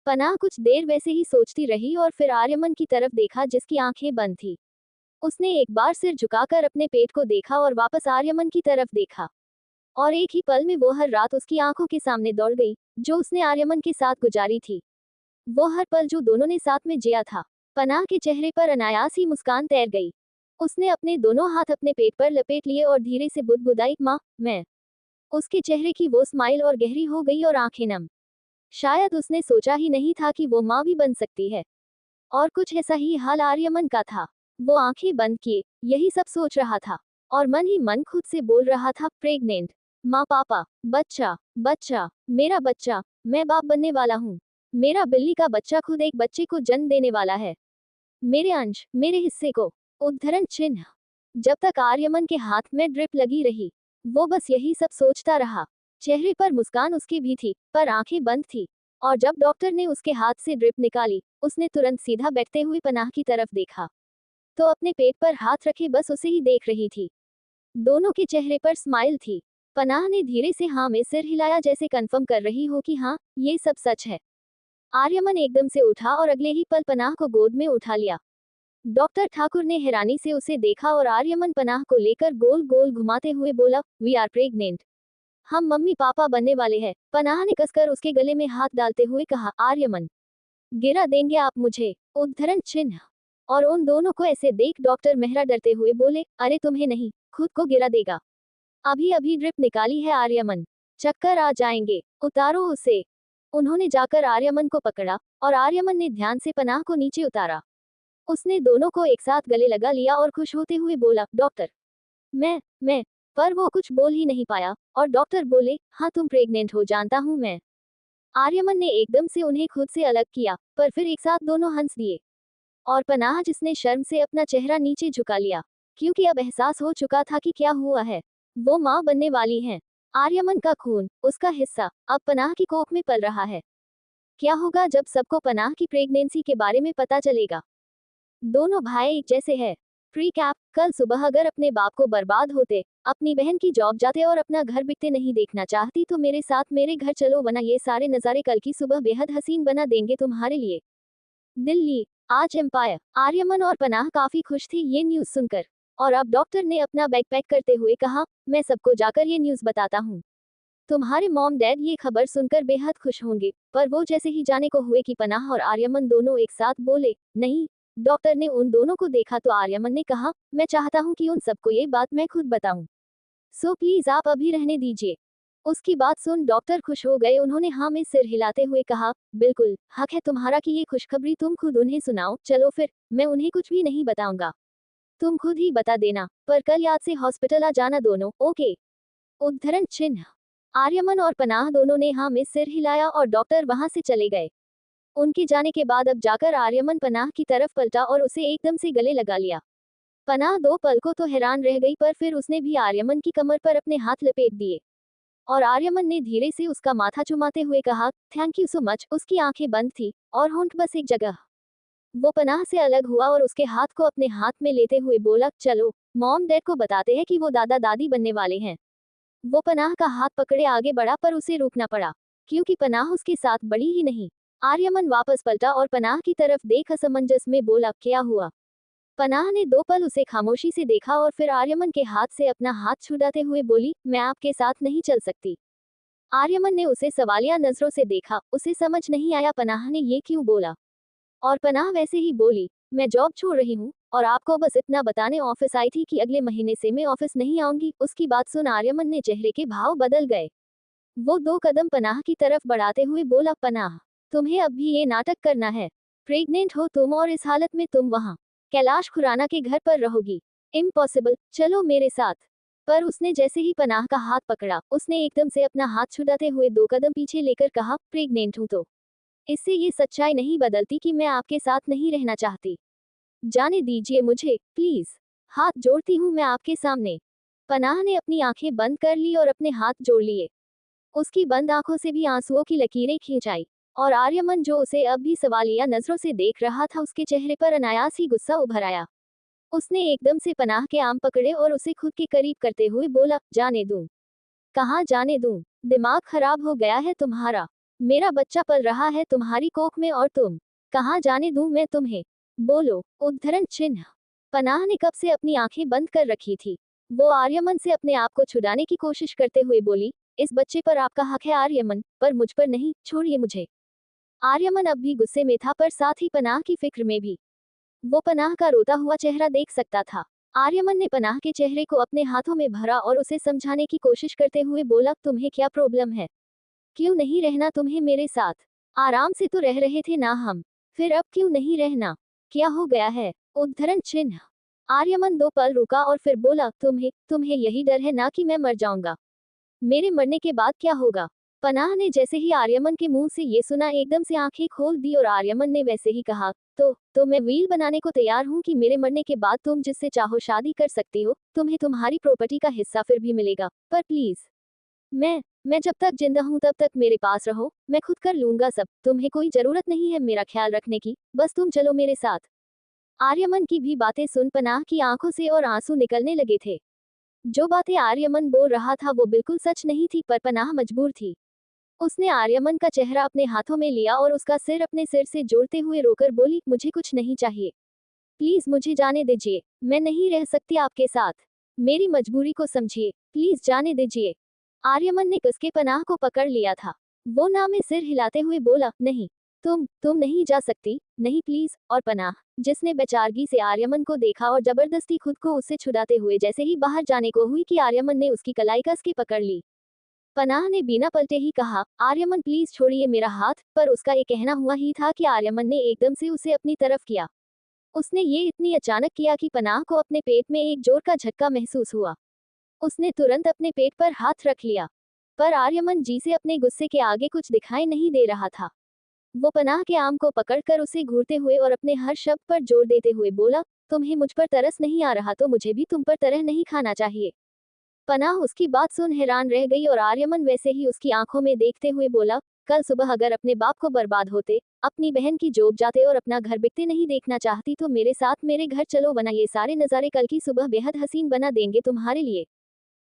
पनाह कुछ देर वैसे ही सोचती रही और फिर आर्यमन की तरफ देखा जिसकी आंखें बंद थी। उसने एक बार सिर झुकाकर अपने पेट को देखा और वापस आर्यमन की तरफ देखा। और एक ही पल में वो हर रात उसकी आंखों के सामने दौड़ गई, जो उसने आर्यमन के साथ गुजारी थी। वो हर पल जो दोनों ने साथ में जिया था। पनाह के चेहरे पर अनायास ही मुस्कान तैर गई। उसने अपने दोनों हाथ अपने पेट पर लपेट लिए और धीरे से बुदबुदाई, माँ, मैं। उसके चेहरे की वो स्माइल और गहरी हो गई और आंखें नम। शायद उसने सोचा ही नहीं था कि वो माँ भी बन सकती है। और कुछ ऐसा ही हाल आर्यमन का था। वो आंखें बंद किए यही सब सोच रहा था और मन ही मन खुद से बोल रहा था, प्रेग्नेंट, माँ पापा, बच्चा, बच्चा, मेरा बच्चा, मैं बाप बनने वाला हूँ। मेरा बिल्ली का बच्चा खुद एक बच्चे को जन्म देने वाला है, मेरे अंश, मेरे हिस्से को। उद्धरण चिन्ह। जब तक आर्यमन के हाथ में ड्रिप लगी रही, वो बस यही सब सोचता रहा। चेहरे पर मुस्कान उसकी भी थी, पर आंखें बंद थी। और जब डॉक्टर ने उसके हाथ से ड्रिप निकाली, उसने तुरंत सीधा बैठते हुए पनाह की तरफ देखा, तो अपने पेट पर हाथ रखे बस उसे ही देख रही थी। दोनों के चेहरे पर स्माइल थी। पनाह ने धीरे से हाँ में सिर हिलाया, जैसे कंफर्म कर रही हो कि हाँ, ये सब सच है। आर्यमन एकदम से उठा और अगले ही पल पनाह को गोद में उठा लिया। डॉक्टर ठाकुर ने हैरानी से उसे देखा और आर्यमन पनाह को लेकर गोल गोल घुमाते हुए बोला, वी आर प्रेग्नेंट, हम मम्मी पापा बनने वाले हैं। पनाह ने कसकर उसके गले में हाथ डालते हुए कहा, आर्यमन, गिरा देंगे आप मुझे। उद्धरण चिन्ह। और उन दोनों को ऐसे देख डॉक्टर मेहरा डरते हुए बोले, अरे तुम्हें नहीं, खुद को गिरा देगा। अभी अभी ड्रिप निकाली है आर्यमन, चक्कर आ जाएंगे, उतारो उसे। उन्होंने जाकर आर्यमन को पकड़ा और आर्यमन ने ध्यान से पनाह को नीचे उतारा। उसने दोनों को एक साथ गले लगा लिया और खुश होते हुए बोला, डॉक्टर, मैं। पर वो कुछ बोल ही नहीं पाया और डॉक्टर बोले, हाँ तुम प्रेग्नेंट हो, जानता हूँ मैं। आर्यमन ने एकदम से उन्हें खुद से अलग किया, पर फिर एक साथ दोनों हंस दिए। और पनाह जिसने शर्म से अपना चेहरा नीचे झुका लिया, क्योंकि अब एहसास हो चुका था कि क्या हुआ है। वो माँ बनने वाली हैं। आर्यमन का खून, उसका हिस्सा, अब पनाह की कोख में पल रहा है। क्या होगा जब सबको पनाह की प्रेगनेंसी के बारे में पता चलेगा? दोनों भाई एक जैसे हैं। प्रीकैप, कल सुबह अगर अपने बाप को बर्बाद होते, अपनी बहन की जॉब जाते और अपना घर बिकते नहीं देखना चाहती तो मेरे साथ मेरे घर चलो, वरना ये सारे नज़ारे कल की सुबह बेहद हसीन बना देंगे तुम्हारे लिए। दिल्ली, आज एम्पायर। आर्यमन और पनाह काफी खुश थी ये न्यूज सुनकर। और अब डॉक्टर ने अपना बैग पैक करते हुए कहा, मैं सबको जाकर ये न्यूज बताता हूँ। तुम्हारे मॉम डैड ये खबर सुनकर बेहद खुश होंगे। पर वो जैसे ही जाने को हुए कि पनाह और आर्यमन दोनों एक साथ बोले, नहीं। डॉक्टर ने उन दोनों को देखा तो आर्यमन ने कहा, मैं चाहता हूँ कि उन सबको ये बात मैं खुद बताऊं। सो प्लीज आप अभी रहने दीजिए। उसकी बात सुन डॉक्टर खुश हो गए। उन्होंने हाँ में सिर हिलाते हुए कहा, बिल्कुल हक है तुम्हारा कि ये खुशखबरी तुम खुद उन्हें सुनाओ। चलो फिर, मैं उन्हें कुछ भी नहीं बताऊंगा, तुम खुद ही बता देना। पर कल याद से हॉस्पिटल आ जाना दोनों, ओके? उद्धरण चिन्ह। आर्यमन और पनाह दोनों ने हाँ में सिर हिलाया और डॉक्टर वहां से चले गए। उनके जाने के बाद अब जाकर आर्यमन पनाह की तरफ पलटा और उसे एकदम से गले लगा लिया। पनाह दो पल को तो हैरान रह गई, पर फिर उसने भी आर्यमन की कमर पर अपने हाथ लपेट दिए। और आर्यमन ने धीरे से उसका माथा चुमाते हुए कहा, थैंक यू सो मच। उसकी आंखें बंद थी और होंठ बस एक जगह। वो पनाह से अलग हुआ और उसके हाथ को अपने हाथ में लेते हुए बोला, चलो मॉम डैड को बताते हैं कि वो दादा दादी बनने वाले हैं। वो पनाह का हाथ पकड़े आगे बढ़ा, पर उसे रोकना पड़ा क्योंकि पनाह उसके साथ बढ़ी ही नहीं। आर्यमन वापस पलटा और पनाह की तरफ देख असमंजस में बोला, क्या हुआ? पनाह ने दो पल उसे खामोशी से देखा और फिर आर्यमन के हाथ से अपना हाथ छुड़ाते हुए बोली, मैं आपके साथ नहीं चल सकती। आर्यमन ने उसे सवालिया नजरों से देखा। उसे समझ नहीं आया पनाह ने ये क्यों बोला। और पनाह वैसे ही बोली, मैं जॉब छोड़ रही हूँ और आपको बस इतना बताने ऑफिस आई थी कि अगले महीने से मैं ऑफिस नहीं आऊंगी। उसकी बात सुन आर्यमन ने चेहरे के भाव बदल गए। वो दो कदम पनाह की तरफ बढ़ाते हुए बोला, पनाह, तुम्हें अब भी ये नाटक करना है? प्रेग्नेंट हो तुम और इस हालत में तुम वहाँ कैलाश खुराना के घर पर रहोगी? इम्पॉसिबल, चलो मेरे साथ। पर उसने जैसे ही पनाह का हाथ पकड़ा, उसने एकदम से अपना हाथ छुड़ाते हुए दो कदम पीछे लेकर कहा, प्रेग्नेंट हूं तो इससे ये सच्चाई नहीं बदलती कि मैं आपके साथ नहीं रहना चाहती। जाने दीजिए मुझे, प्लीज। हाथ जोड़ती हूँ मैं आपके सामने। पनाह ने अपनी आंखें बंद कर ली और अपने हाथ जोड़ लिए। उसकी बंद आंखों से भी आंसुओं की लकीरें खींच आई। और आर्यमन जो उसे अब भी सवालिया नजरों से देख रहा था, उसके चेहरे पर अनायास ही गुस्सा उभर आया। उसने एकदम से पनाह के आम पकड़े और उसे खुद के करीब करते हुए बोला, जाने दूं? कहाँ जाने दूं? दिमाग खराब हो गया है तुम्हारा? मेरा बच्चा पल रहा है तुम्हारी कोख में और तुम? कहाँ जाने दूं मैं तुम्हें? बोलो। उद्धरण चिन्ह। पनाह ने कब से अपनी आंखें बंद कर रखी थी। वो आर्यमन से अपने आप को छुड़ाने की कोशिश करते हुए बोली, इस बच्चे पर आपका हक है आर्यमन, पर मुझ पर नहीं, छोड़िए मुझे। आर्यमन अब भी गुस्से में था, पर साथ ही पनाह की फिक्र में भी। वो पनाह का रोता हुआ चेहरा देख सकता था। आर्यमन ने पनाह के चेहरे को अपने हाथों में भरा और उसे समझाने की कोशिश करते हुए बोला, तुम्हें क्या प्रॉब्लम है? क्यों नहीं रहना तुम्हें मेरे साथ? आराम से तो रह रहे थे ना हम, फिर अब क्यों नहीं रहना? क्या हो गया है? उद्धरण चिन्ह। आर्यमन दो पल रुका और फिर बोला, तुम्हें तुम्हें यही डर है ना कि मैं मर जाऊंगा? मेरे मरने के बाद क्या होगा? पनाह ने जैसे ही आर्यमन के मुंह से ये सुना, एकदम से आंखें खोल दी और आर्यमन ने वैसे ही कहा, तो मैं व्हील बनाने को तैयार हूँ कि मेरे मरने के बाद तुम जिससे चाहो शादी कर सकती हो, तुम्हें तुम्हारी प्रॉपर्टी का हिस्सा फिर भी मिलेगा, पर प्लीज मैं जब तक जिंदा हूँ तब तक मेरे पास रहो, मैं खुद कर लूंगा सब, तुम्हें कोई जरूरत नहीं है मेरा ख्याल रखने की, बस तुम चलो मेरे साथ। आर्यमन की भी बातें सुन पनाह की आंखों से और आंसू निकलने लगे थे। जो बातें आर्यमन बोल रहा था वो बिल्कुल सच नहीं थी, पर पनाह मजबूर थी। उसने आर्यमन का चेहरा अपने हाथों में लिया और उसका सिर अपने सिर से जोड़ते हुए रोकर बोली, मुझे कुछ नहीं चाहिए, प्लीज मुझे जाने दीजिए, मैं नहीं रह सकती आपके साथ, मेरी मजबूरी को समझिए, प्लीज जाने दीजिए। आर्यमन ने कसके पनाह को पकड़ लिया था। वो ना में सिर हिलाते हुए बोला, नहीं, तुम नहीं जा सकती, नहीं प्लीज। और पनाह, जिसने बेचारगी से आर्यमन को देखा और जबरदस्ती खुद को उससे छुड़ाते हुए जैसे ही बाहर जाने को हुई कि आर्यमन ने उसकी कलाई कस के पकड़ ली। पनाह ने बिना पलटे ही कहा, आर्यमन प्लीज छोड़िए मेरा हाथ, पर उसका ये कहना हुआ ही था कि आर्यमन ने एकदम से उसे अपनी तरफ किया। उसने ये इतनी अचानक किया कि पनाह को अपने पेट में एक जोर का झटका महसूस हुआ। उसने तुरंत अपने पेट पर हाथ रख लिया, पर आर्यमन जी से अपने गुस्से के आगे कुछ दिखाई नहीं दे रहा था। वो पनाह के आम को पकड़कर उसे घूरते हुए और अपने हर शब्द पर जोर देते हुए बोला, तुम्हें मुझ पर तरस नहीं आ रहा तो मुझे भी तुम पर तरह नहीं खाना चाहिए। पनाह उसकी बात सुन हैरान रह गई और आर्यमन वैसे ही उसकी आंखों में देखते हुए बोला, कल सुबह अगर अपने बाप को बर्बाद होते, अपनी बहन की जॉब जाते और अपना घर बिकते नहीं देखना चाहती तो मेरे साथ मेरे घर चलो, वरना ये सारे नज़ारे कल की सुबह बेहद हसीन बना देंगे तुम्हारे लिए।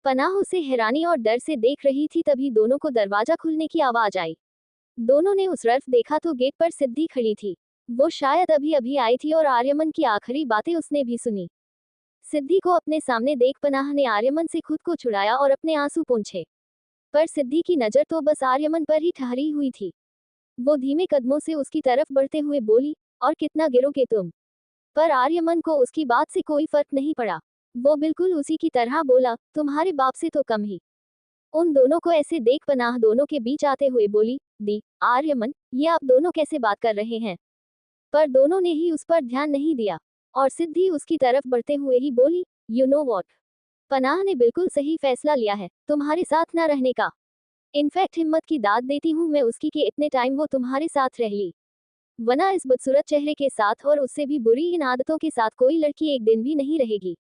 पनाह उसे हैरानी और डर से देख रही थी, तभी दोनों को दरवाजा खुलने की आवाज आई। दोनों ने उस तरफ देखा तो गेट पर सिद्धि खड़ी थी। वो शायद अभी अभी आई थी और आर्यमन की आखिरी बातें उसने भी सुनी। सिद्धि को अपने सामने देख पनाह ने आर्यमन से खुद को छुड़ाया और अपने आंसू पोंछे। पर सिद्धि की नजर तो बस आर्यमन पर ही ठहरी हुई थी। वो धीमे कदमों से उसकी तरफ बढ़ते हुए बोली, और कितना गिरोगे तुम? पर आर्यमन को उसकी बात से कोई फर्क नहीं पड़ा। वो बिल्कुल उसी की तरह बोला, तुम्हारे बाप से तो कम ही। उन दोनों को ऐसे देख पनाह दोनों के बीच आते हुए बोली, दी आर्यमन, ये आप दोनों कैसे बात कर रहे हैं? पर दोनों ने ही उस पर ध्यान नहीं दिया और सिद्धि उसकी तरफ बढ़ते हुए ही बोली, यू नो वॉट, पनाह ने बिल्कुल सही फैसला लिया है तुम्हारे साथ ना रहने का। इनफैक्ट हिम्मत की दाद देती हूँ मैं उसकी कि इतने टाइम वो तुम्हारे साथ रह ली, वरना इस बदसूरत चेहरे के साथ और उससे भी बुरी इन आदतों के साथ कोई लड़की एक दिन भी नहीं रहेगी।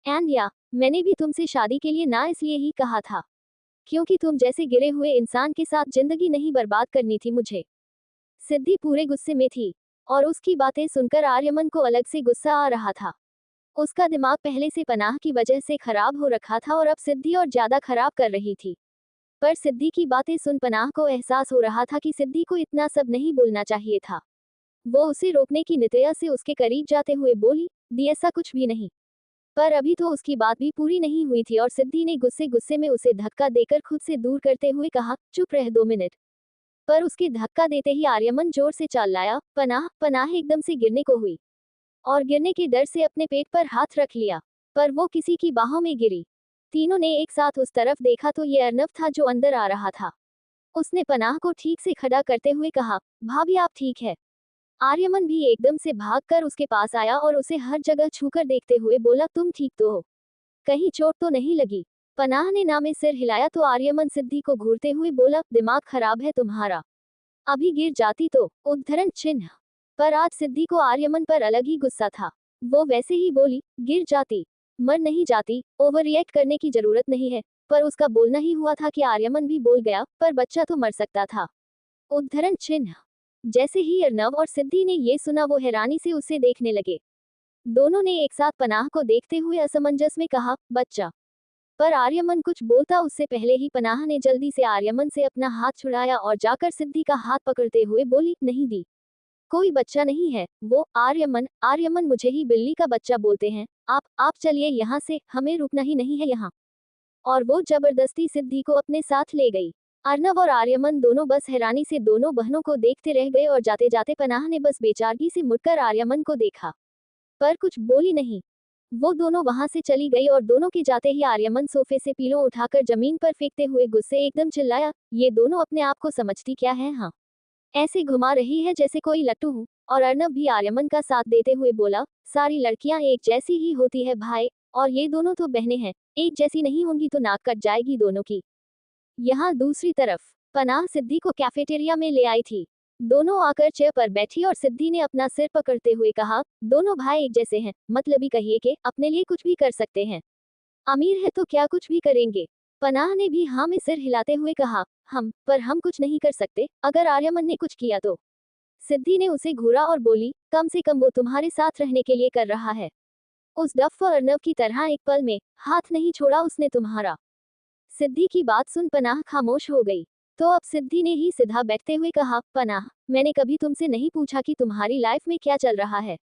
एंड या, मैंने भी तुमसे शादी के लिए ना इसलिए ही कहा था क्योंकि तुम जैसे गिरे हुए इंसान के साथ जिंदगी नहीं बर्बाद करनी थी मुझे। सिद्धि पूरे गुस्से में थी और उसकी बातें सुनकर आर्यमन को अलग से गुस्सा आ रहा था। उसका दिमाग पहले से पनाह की वजह से खराब हो रखा था और अब सिद्धि और ज्यादा खराब कर रही थी। पर सिद्धि की बातें सुन पनाह को एहसास हो रहा था कि सिद्धि को इतना सब नहीं बोलना चाहिए था। वो उसे रोकने की नितया से उसके करीब जाते हुए बोली, दी ऐसा कुछ भी नहीं। पर अभी तो उसकी बात भी पूरी नहीं हुई थी और सिद्धि ने गुस्से गुस्से में उसे धक्का देकर खुद से दूर करते हुए कहा, चुप रह 2 मिनट। पर उसके धक्का देते ही आर्यमन जोर से चाल लाया। पनाह पनाह एकदम से गिरने को हुई और गिरने के डर से अपने पेट पर हाथ रख लिया, पर वो किसी की बाहों में गिरी। तीनों ने एक साथ उस तरफ देखा तो ये अर्नव था जो अंदर आ रहा था। उसने पनाह को ठीक से खड़ा करते हुए कहा, भाभी आप ठीक है? आर्यमन भी एकदम से भागकर उसके पास आया और उसे हर जगह छूकर देखते हुए बोला, तुम ठीक तो हो? कहीं चोट तो नहीं लगी? पनाह ने ना में सिर हिलाया तो आर्यमन सिद्धि को घूरते हुए बोला, दिमाग खराब है तुम्हारा? अभी गिर जाती तो। उद्धरण चिन्ह। पर आज सिद्धि को आर्यमन पर अलग ही गुस्सा था। वो वैसे ही बोली, गिर जाती, मर नहीं जाती, ओवर रिएक्ट करने की जरूरत नहीं है। पर उसका बोलना ही हुआ था कि आर्यमन भी बोल गया, पर बच्चा तो मर सकता था। उद्धरण चिन्ह। जैसे ही अर्नव और सिद्धि ने ये सुना वो हैरानी से उसे देखने लगे। दोनों ने एक साथ पनाह को देखते हुए असमंजस में कहा, बच्चा। पर आर्यमन कुछ बोलता उससे पहले ही पनाह ने जल्दी से आर्यमन से अपना हाथ छुड़ाया और जाकर सिद्धि का हाथ पकड़ते हुए बोली, नहीं दी, कोई बच्चा नहीं है वो। आर्यमन आर्यमन मुझे ही बिल्ली का बच्चा बोलते हैं आप चलिए यहाँ से, हमें रुकना ही नहीं है यहाँ। और वो जबरदस्ती सिद्धि को अपने साथ ले गई। अर्नव और आर्यमन दोनों बस हैरानी से दोनों बहनों को देखते रह गए और जाते जाते पनाह ने बस बेचारगी से मुड़कर आर्यमन को देखा, पर कुछ बोली नहीं। वो दोनों वहां से चली गई और दोनों के जाते ही आर्यमन सोफे से पीलो उठाकर जमीन पर फेंकते हुए गुस्से एकदम चिल्लाया, ये दोनों अपने आप को समझती क्या है? हाँ, ऐसे घुमा रही है जैसे कोई लट्टू हूँ। और अर्नव भी आर्यमन का साथ देते हुए बोला, सारी लड़कियां एक जैसी ही होती है भाई, और ये दोनों तो बहनें हैं, एक जैसी नहीं होंगी तो नाक कट जाएगी दोनों की। यहाँ दूसरी तरफ पनाह सिद्धि को कैफेटेरिया में ले आई थी। दोनों आकर चेयर पर बैठी और सिद्धि ने अपना सिर पकड़ते हुए कहा, दोनों भाई एक जैसे हैं, मतलब ही कहिए कि अपने लिए कुछ भी कर सकते हैं। अमीर है तो क्या कुछ भी करेंगे? पनाह ने भी हाँ में सिर हिलाते हुए कहा, पर हम कुछ नहीं कर सकते अगर आर्यमन ने कुछ किया तो। सिद्धि ने उसे घूरा और बोली, कम से कम वो तुम्हारे साथ रहने के लिए कर रहा है। उस डफ अर्नव की तरह एक पल में हाथ नहीं छोड़ा उसने तुम्हारा। सिद्धि की बात सुन पनाह खामोश हो गई। तो अब सिद्धि ने ही सीधा बैठते हुए कहा, पनाह, मैंने कभी तुमसे नहीं पूछा कि तुम्हारी लाइफ में क्या चल रहा है।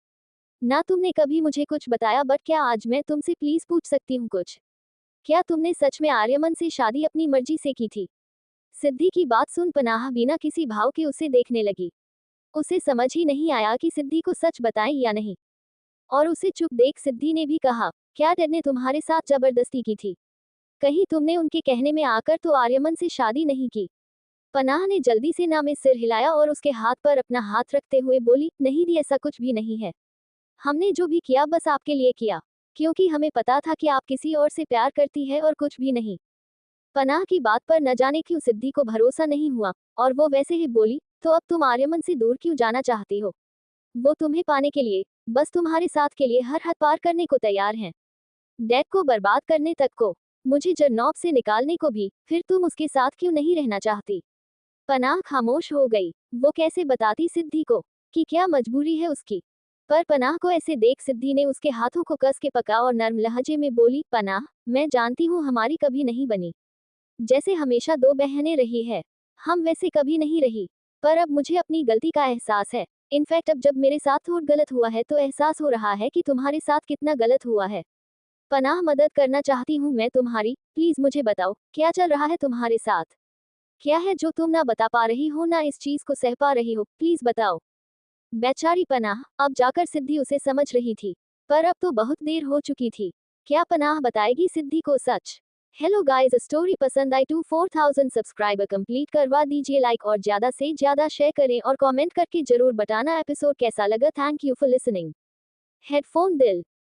ना तुमने कभी मुझे कुछ बताया, बट क्या आज मैं तुमसे प्लीज पूछ सकती हूँ कुछ? क्या तुमने सच में आर्यमन से शादी अपनी मर्जी से की थी? सिद्धि की बात सुन पनाह बिना किसी भाव के उसे देखने लगी। उसे समझ ही नहीं आया कि सिद्धि को सच बताएं या नहीं। और उसे चुप देख सिद्धि ने भी कहा, क्या डैड ने तुम्हारे साथ जबरदस्ती की थी? कहीं तुमने उनके कहने में आकर तो आर्यमन से शादी नहीं की? पनाह ने जल्दी से ना में सिर हिलाया और उसके हाथ पर अपना हाथ रखते हुए बोली, नहीं दी, ऐसा कुछ भी नहीं है। हमने जो भी किया बस आपके लिए किया, क्योंकि हमें पता था कि आप किसी और से प्यार करती है और कुछ भी नहीं। पनाह की बात पर न जाने क्यों सिद्धि को भरोसा नहीं हुआ और वो वैसे ही बोली, तो अब तुम आर्यमन से दूर क्यों जाना चाहती हो? वो तुम्हें पाने के लिए, बस तुम्हारे साथ के लिए हर हद पार करने को तैयार हैं। डैड को बर्बाद करने तक को, मुझे जरनौब से निकालने को भी, फिर तुम उसके साथ क्यों नहीं रहना चाहती? पनाह खामोश हो गई। वो कैसे बताती सिद्धि को कि क्या मजबूरी है उसकी। पर पनाह को ऐसे देख सिद्धि ने उसके हाथों को कस के पका और नर्म लहजे में बोली, पनाह, मैं जानती हूँ हमारी कभी नहीं बनी। जैसे हमेशा दो बहनें रही है, हम वैसे कभी नहीं रही। पर अब मुझे अपनी गलती का एहसास है। इनफैक्ट अब जब मेरे साथ थोड़ा गलत हुआ है तो एहसास हो रहा है कि तुम्हारे साथ कितना गलत हुआ है। पनाह, मदद करना चाहती हूँ मैं तुम्हारी, प्लीज मुझे बताओ क्या चल रहा है तुम्हारे साथ। क्या है जो तुम ना बता पा रही हो, ना इस चीज को सह पा रही हो, प्लीज बताओ। बेचारी पनाह, अब जाकर सिद्धि उसे समझ रही थी, पर अब तो बहुत देर हो चुकी थी। क्या पनाह बताएगी सिद्धि को सच? हेलो गाइस, स्टोरी पसंद आई तो 4000 सब्सक्राइबर कंप्लीट करवा दीजिए लाइक और ज्यादा से ज्यादा शेयर करें और कमेंट करके जरूर बताना एपिसोड कैसा लगा। Thank you for listening. Headphone दिल।